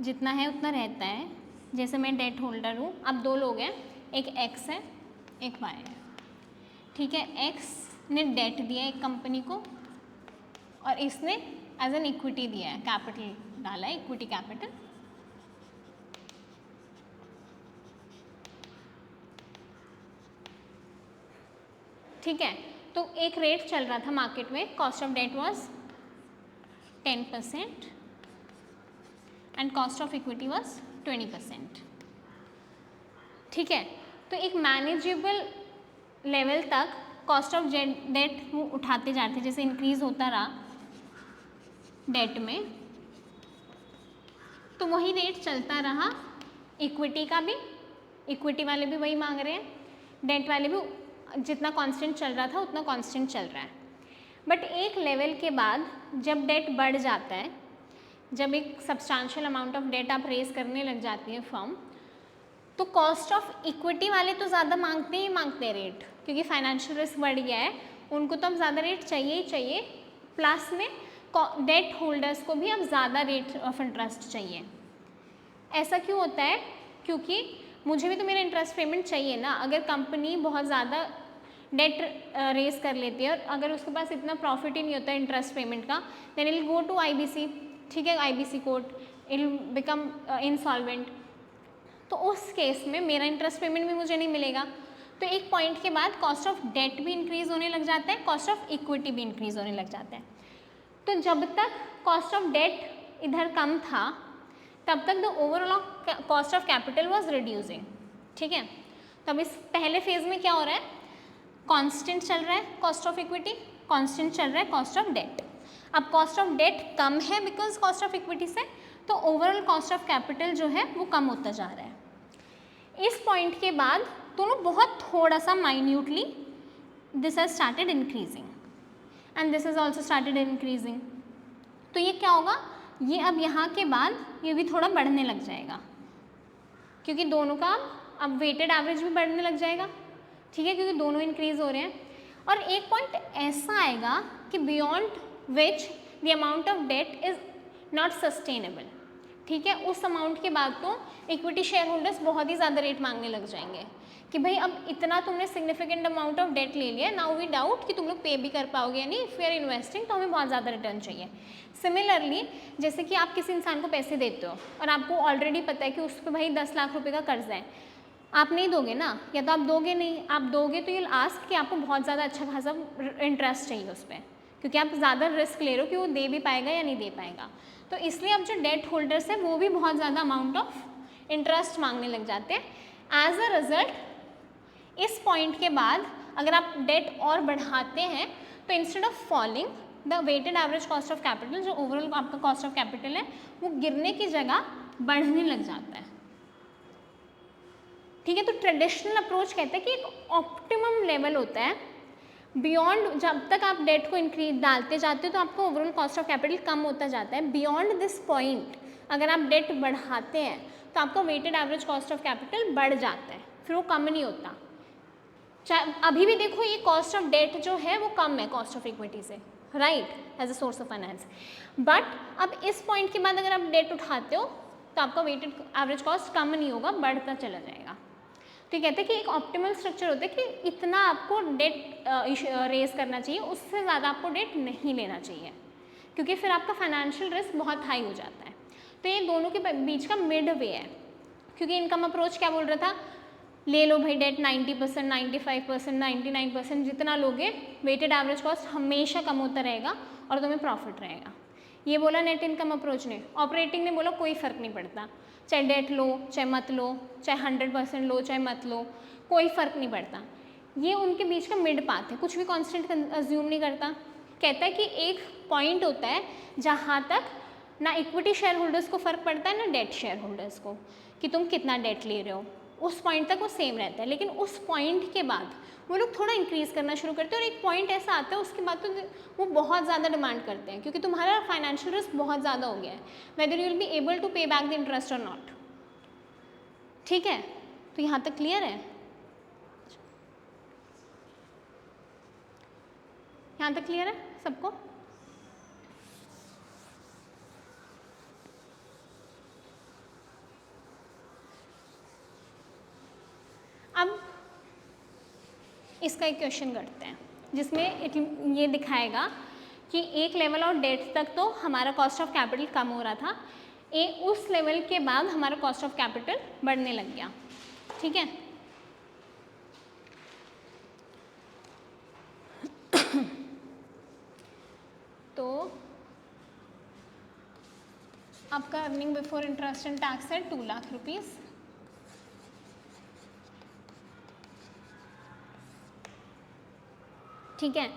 A: जितना है उतना रहता है। जैसे मैं डेट होल्डर हूँ, अब 2 लोग हैं, एक एक्स है एक वाई है, ठीक है। एक्स ने डेट दिया एक कंपनी को और इसने एज एन इक्विटी दिया है, कैपिटल डाला है, इक्विटी कैपिटल। ठीक है, तो एक रेट चल रहा था मार्केट में, cost of debt was 10% and cost of equity was 20%, ठीक है। तो एक मैनेजेबल लेवल तक कॉस्ट ऑफ डेट वो उठाते जाते, जैसे इंक्रीज होता रहा डेट में, तो वही रेट चलता रहा इक्विटी का भी, इक्विटी वाले भी वही मांग रहे हैं, डेट वाले भी जितना कांस्टेंट चल रहा था उतना कांस्टेंट चल रहा है। बट एक लेवल के बाद जब डेट बढ़ जाता है, जब एक सब्सटेंशियल अमाउंट ऑफ डेट आप रेज करने लग जाती है फर्म, तो कॉस्ट ऑफ इक्विटी वाले तो ज़्यादा मांगते ही मांगते हैं रेट, क्योंकि फाइनेंशियल रिस्क बढ़ गया है, उनको तो अब ज़्यादा रेट चाहिए ही चाहिए। प्लस में डेट होल्डर्स को भी अब ज़्यादा रेट ऑफ इंटरेस्ट चाहिए। ऐसा क्यों होता है, क्योंकि मुझे भी तो मेरा इंटरेस्ट पेमेंट चाहिए ना। अगर कंपनी बहुत ज़्यादा डेट रेज कर लेती है और अगर उसके पास इतना प्रॉफिट ही नहीं होता है इंटरेस्ट पेमेंट का, then it will go to IBC, ठीक है, IBC court, it will become insolvent. तो उस केस में मेरा इंटरेस्ट पेमेंट भी मुझे नहीं मिलेगा। तो एक पॉइंट के बाद कॉस्ट ऑफ डेट भी इंक्रीज होने लग जाता है, कॉस्ट ऑफ इक्विटी भी इंक्रीज होने लग जाता है। तो जब तक कॉस्ट ऑफ डेट इधर कम था तब तक the overall cost of capital was reducing, ठीक है। तब इस पहले फेज में क्या हो रहा है, कांस्टेंट चल रहा है कॉस्ट ऑफ इक्विटी, कांस्टेंट चल रहा है कॉस्ट ऑफ डेट। अब कॉस्ट ऑफ डेट कम है बिकॉज कॉस्ट ऑफ इक्विटी से, तो ओवरऑल कॉस्ट ऑफ कैपिटल जो है वो कम होता जा रहा है। इस पॉइंट के बाद दोनों बहुत थोड़ा सा minutely this has started increasing and this has also started increasing. तो ये क्या होगा, ये अब यहाँ के बाद ये भी थोड़ा बढ़ने लग जाएगा, क्योंकि दोनों का अब वेटेड एवरेज भी बढ़ने लग जाएगा, ठीक है, क्योंकि दोनों इंक्रीज हो रहे हैं। और एक पॉइंट ऐसा आएगा कि beyond which the amount of debt is not sustainable, ठीक है। उस अमाउंट के बाद तो इक्विटी शेयर होल्डर्स बहुत ही ज़्यादा रेट मांगने लग जाएंगे कि भाई अब इतना तुमने सिग्निफिकेंट अमाउंट ऑफ डेट ले लिया, नाउ वी डाउट कि तुम लोग पे भी कर पाओगे या नहीं, इफ यू आर इन्वेस्टिंग तो हमें बहुत ज़्यादा रिटर्न चाहिए। सिमिलरली जैसे कि आप किसी इंसान को पैसे देते हो और आपको ऑलरेडी पता है कि उस पर भाई 10 लाख रुपए का कर्जा है, आप नहीं दोगे ना, या तो आप दोगे नहीं, आप दोगे तो ये आस्क कि आपको बहुत ज़्यादा अच्छा खासा इंटरेस्ट चाहिए उस पर, क्योंकि आप ज़्यादा रिस्क ले रहे हो कि वो दे भी पाएगा या नहीं दे पाएगा। तो इसलिए अब जो डेट होल्डर्स हैं वो भी बहुत ज़्यादा अमाउंट ऑफ इंटरेस्ट मांगने लग जाते हैं। एज अ रिजल्ट इस पॉइंट के बाद अगर आप डेट और बढ़ाते हैं तो instead of falling the weighted average cost of capital, जो ओवरऑल आपका कॉस्ट ऑफ कैपिटल है, वो गिरने की जगह बढ़ने लग जाता है, ठीक है। तो ट्रेडिशनल अप्रोच कहता है कि एक ऑप्टिमम लेवल होता है, बियॉन्ड जब तक आप डेट को इंक्रीज डालते जाते हो तो आपका ओवरऑल कॉस्ट ऑफ कैपिटल कम होता जाता है। बियॉन्ड दिस पॉइंट अगर आप डेट बढ़ाते हैं तो आपका weighted average cost of capital बढ़ जाता है, फिर वो कम नहीं होता। चाहे अभी भी देखो ये कॉस्ट ऑफ डेट जो है वो कम है कॉस्ट ऑफ इक्विटी से, right, as a source of finance. But अब इस पॉइंट के बाद अगर आप डेट उठाते हो तो आपका वेटेड एवरेज कॉस्ट कम नहीं होगा, बढ़ता चला जाएगा। तो कहते हैं कि एक ऑप्टिमल स्ट्रक्चर होता है कि इतना आपको डेट रेज करना चाहिए, उससे ज़्यादा आपको डेट नहीं लेना चाहिए, क्योंकि फिर आपका फाइनेंशियल रिस्क बहुत हाई हो जाता है। तो ये दोनों के बीच का मिड वे है, क्योंकि इनकम अप्रोच क्या बोल रहा था, ले लो भाई डेट 90%, 95%, 99%, जितना लोगे वेटेड एवरेज कॉस्ट हमेशा कम होता रहेगा और तुम्हें प्रॉफिट रहेगा। ये बोला नेट इनकम अप्रोच ने। ऑपरेटिंग ने बोला कोई फ़र्क नहीं पड़ता, चाहे डेट लो चाहे मत लो, चाहे 100% लो चाहे मत लो, कोई फ़र्क नहीं पड़ता। ये उनके बीच का मिड पाथ है, कुछ भी कॉन्स्टेंट अज्यूम नहीं करता। कहता है कि एक पॉइंट होता है जहाँ तक ना इक्विटी शेयर होल्डर्स को फ़र्क पड़ता है ना डेट शेयर होल्डर्स को, कि तुम कितना डेट ले रहे हो, उस पॉइंट तक वो सेम रहता है। लेकिन उस पॉइंट के बाद वो लोग थोड़ा इंक्रीज़ करना शुरू करते हैं और एक पॉइंट ऐसा आता है उसके बाद तो वो बहुत ज़्यादा डिमांड करते हैं, क्योंकि तुम्हारा फाइनेंशियल रिस्क बहुत ज़्यादा हो गया है, whether you will be able to pay back the interest और नॉट। ठीक है, तो यहाँ तक क्लियर है? यहाँ तक क्लियर है सबको? अब इसका एक क्वेश्चन करते हैं जिसमें ये दिखाएगा कि एक लेवल और डेट तक तो हमारा कॉस्ट ऑफ कैपिटल कम हो रहा था, उस लेवल के बाद हमारा कॉस्ट ऑफ कैपिटल बढ़ने लग गया। ठीक है, तो आपका earning before interest and tax है 2 लाख रुपीज़। ठीक है,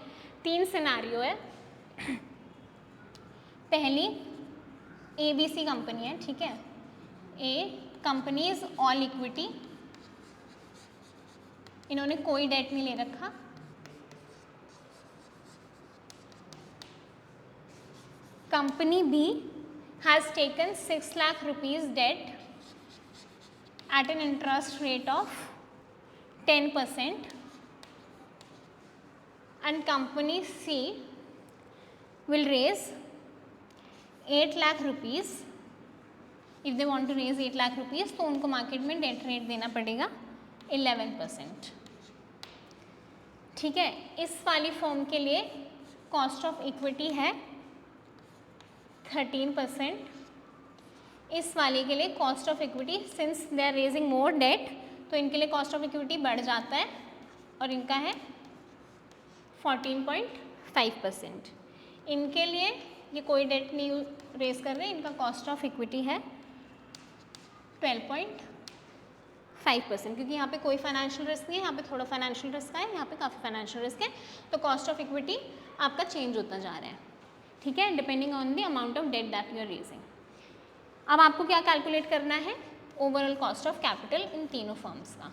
A: 3 सिनेरियो है। पहली ABC कंपनी है, ठीक है, A company is all equity, इन्होंने कोई डेट नहीं ले रखा। Company B has taken 6 lakh rupees debt at an interest rate of 10%, and company C will raise 8 lakh rupees. If they want to raise 8 lakh rupees तो उनको market में date rate देना पड़ेगा 11%। ठीक है, इस वाली फॉर्म के लिए कॉस्ट ऑफ इक्विटी है 13%, इस वाले के लिए cost of equity since they are raising more debt तो इनके लिए कॉस्ट ऑफ इक्विटी बढ़ जाता है और इनका है 14.5%। इनके लिए ये कोई डेट नहीं रेज कर रहे, इनका कॉस्ट ऑफ इक्विटी है 12.5%, क्योंकि यहाँ पे कोई फाइनेंशियल रिस्क नहीं है, यहाँ पे थोड़ा फाइनेंशियल रिस्क है, यहाँ पे काफ़ी फाइनेंशियल रिस्क है, तो कॉस्ट ऑफ इक्विटी आपका चेंज होता जा रहा है। ठीक है, depending on the amount of debt that you are raising. अब आपको क्या कैलकुलेट करना है? ओवरऑल कॉस्ट ऑफ कैपिटल इन तीनों फर्म्स का।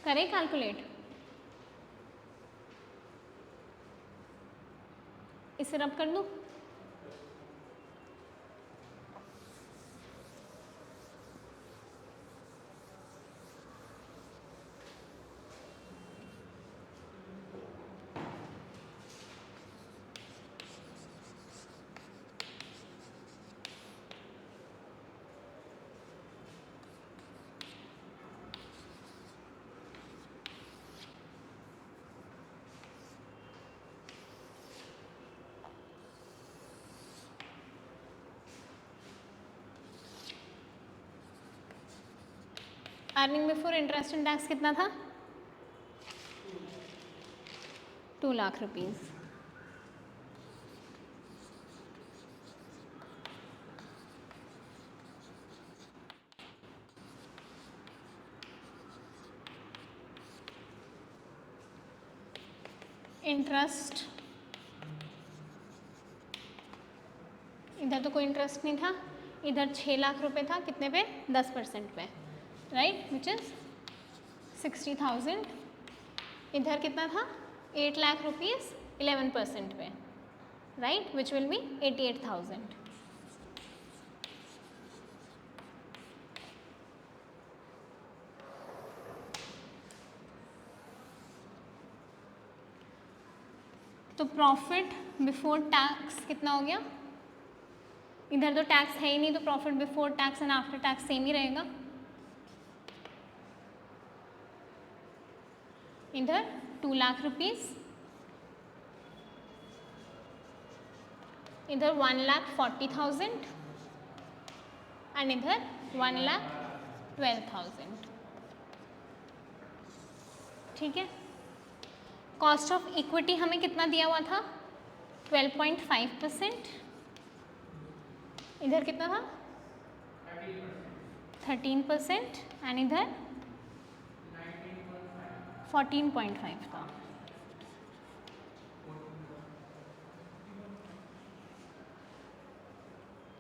A: करें कैलकुलेट? इसे रब कर दूं? Earning before interest and tax कितना था? 2 लाख रुपीज़। इंटरेस्ट इधर तो कोई इंटरेस्ट नहीं था, इधर 6 लाख रुपए था, कितने पे? 10% पे, राइट, विच इज 60,000। इधर कितना था? 8 लाख रुपीज़ 11% पे, राइट, विच विल बी 88,000. तो प्रॉफिट बिफोर टैक्स कितना हो गया? इधर तो टैक्स है ही नहीं, तो profit before tax and after tax same ही रहेगा. इधर 2 लाख रुपीज़, इधर 1,40,000 एंड इधर 1,12,000. ठीक है. कॉस्ट ऑफ इक्विटी हमें कितना दिया हुआ था? 12.5%. इधर कितना था? 13% एंड इधर 14.5 था.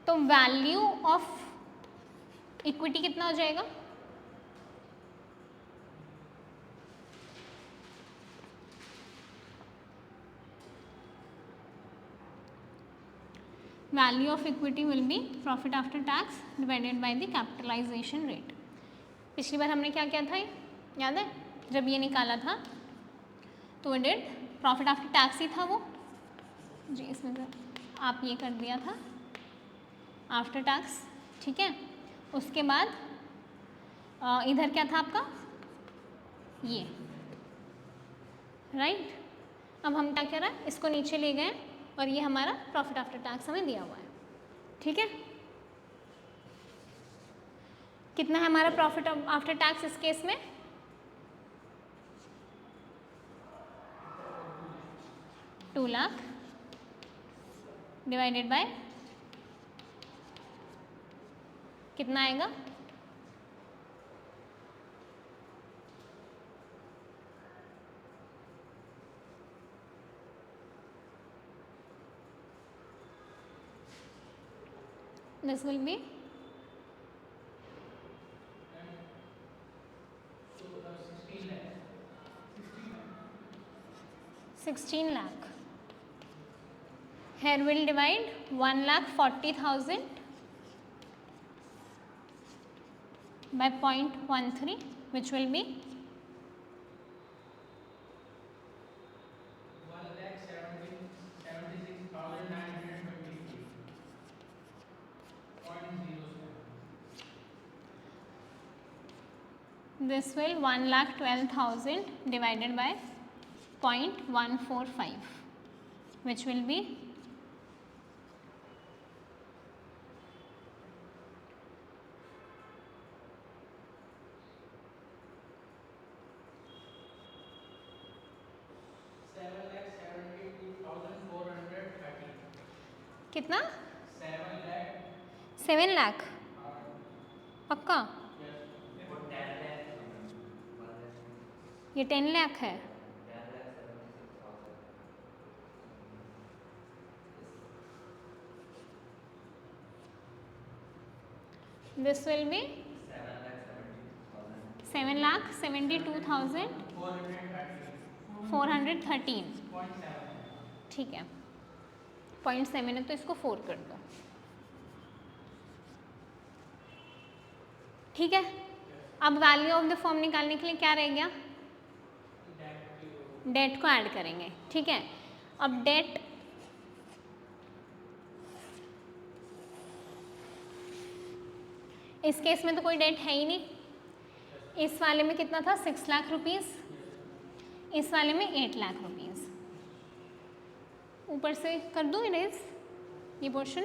A: तो वैल्यू ऑफ इक्विटी कितना हो जाएगा? Value of equity will be profit after tax divided by the capitalisation rate. पिछली बार हमने क्या किया था, याद है? जब ये निकाला था तो we did profit after tax ही था वो जी, इसमें से आप ये कर दिया था आफ्टर टैक्स. ठीक है. उसके बाद इधर क्या था आपका? ये, राइट. अब हम क्या कह रहे हैं, इसको नीचे ले गए और ये हमारा प्रॉफिट आफ्टर टैक्स हमें दिया हुआ है. ठीक है. कितना है हमारा प्रॉफिट आफ्टर टैक्स इस केस में? 2 लाख डिवाइडेड बाय कितना आएगा? This will be 16 lakh. Here we'll divide 1,40,000 by 0.13, which will be 1,76,923.07. This will 1,12,000 divided by 0.145, which will be 7,72,430. कितना? 7 लाख पक्का? ये 10 लाख है. This will be 7,72,413. ठीक है. 0.7 है तो इसको 4 कर दो. ठीक है. अब वैल्यू ऑफ द फर्म निकालने के लिए क्या रह गया? डेट को ऐड करेंगे. ठीक है. अब डेट इस केस में तो कोई डेट है ही नहीं. इस वाले में कितना था? 6 लाख रुपीज़. इस वाले में 8 लाख रुपीज़. ऊपर से कर दूँ इरेज ये पोर्शन.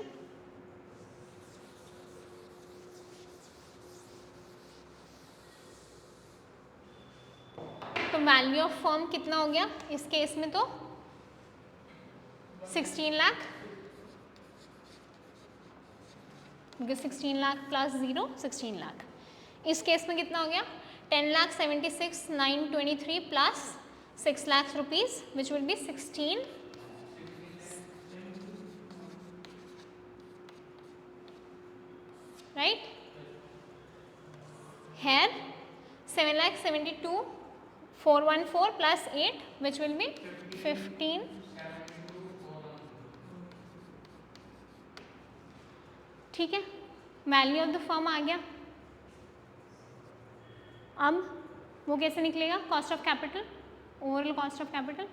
A: तो वैल्यू ऑफ फर्म कितना हो गया इस केस में? तो 16 लाख, क्योंकि 16 लाख प्लस 0 16 लाख. इस केस में कितना हो गया? 10,76,923 plus 6 lakh rupees, which will B 16. Right. Here 7,72,430 414 plus 8 which will be 15. ठीक है, वैल्यू ऑफ द फर्म आ गया। अब वो कैसे निकलेगा, cost of capital, overall cost of capital.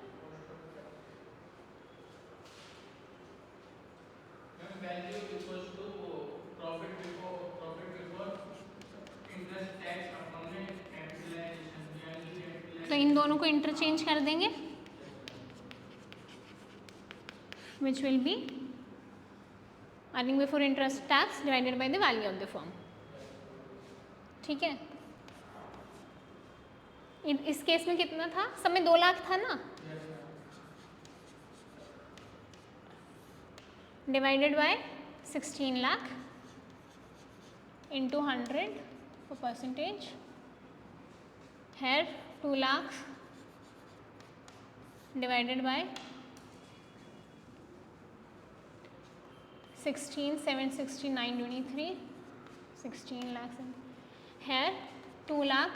A: तो इन दोनों को इंटरचेंज कर देंगे, विच will be earning before interest tax divided by the value of the firm. ठीक है, इस केस में कितना था, सब में 2 लाख था ना, divided by 16 lakh into 100 for percentage, here 2 lakhs divided by 16, 760, 923, 16 lakhs, here 2 lakh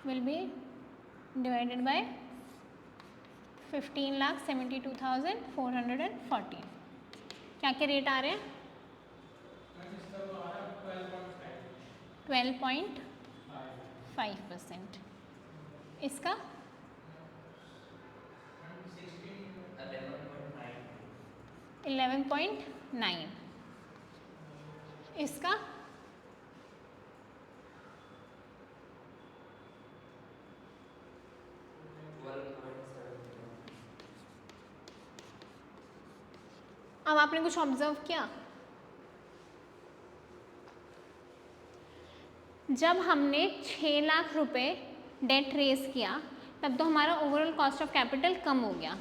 A: will be divided by 15,72,414। क्या क्या रेट आ रहे हैं, 12.5%। इसका 11.9, इसका 12.7। अब आपने कुछ ऑब्जर्व किया, जब हमने 6 लाख रुपए डेट रेज किया तब तो हमारा ओवरऑल कॉस्ट ऑफ कैपिटल कम हो गया,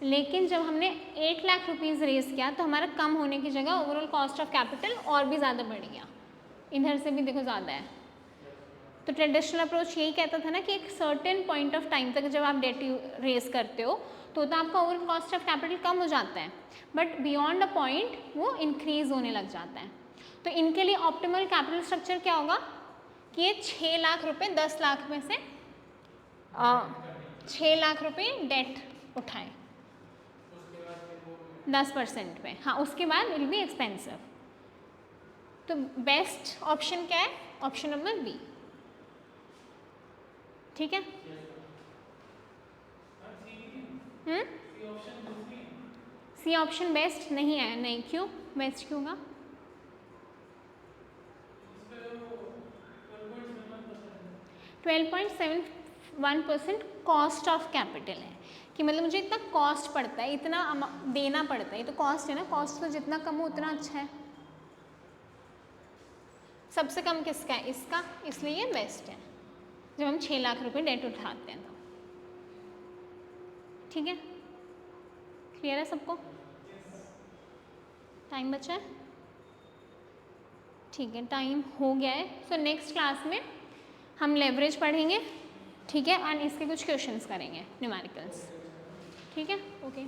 A: लेकिन जब हमने 8 लाख रुपीज़ रेज किया तो हमारा कम होने की जगह ओवरऑल कॉस्ट ऑफ कैपिटल और भी ज़्यादा बढ़ गया, इधर से भी देखो ज़्यादा है। तो ट्रेडिशनल अप्रोच यही कहता था ना कि एक सर्टेन पॉइंट ऑफ टाइम तक जब आप डेट रेज करते हो तो आपका ओवरऑल कॉस्ट ऑफ कैपिटल कम हो जाता है, बट बियॉन्ड अ पॉइंट वो इंक्रीज होने लग जाता है। तो इनके लिए ऑप्टिमल कैपिटल स्ट्रक्चर क्या होगा कि ये 6 लाख रुपए 10 लाख में से 6 लाख रुपए डेट उठाएं 10% पे, हाँ उसके बाद विल बी एक्सपेंसिव। तो बेस्ट ऑप्शन क्या है, ऑप्शन नंबर बी। ठीक है, सी ऑप्शन बेस्ट नहीं है, नहीं क्यों, बेस्ट क्यों होगा, 12.71% कॉस्ट ऑफ कैपिटल है कि मतलब मुझे इतना कॉस्ट पड़ता है, इतना देना पड़ता है, ये तो कॉस्ट है ना, कॉस्ट तो जितना कम हो उतना अच्छा है। सबसे कम किसका है, इसका, इसलिए ये बेस्ट है जब हम 6 लाख रुपए डेट उठाते हैं तो। ठीक है, क्लियर है सबको, टाइम बचा है, ठीक है टाइम हो गया है। सो नेक्स्ट क्लास में हम लेवरेज पढ़ेंगे, ठीक है, एंड इसके कुछ क्वेश्चंस करेंगे न्यूमेरिकल्स। ठीक है, ओके।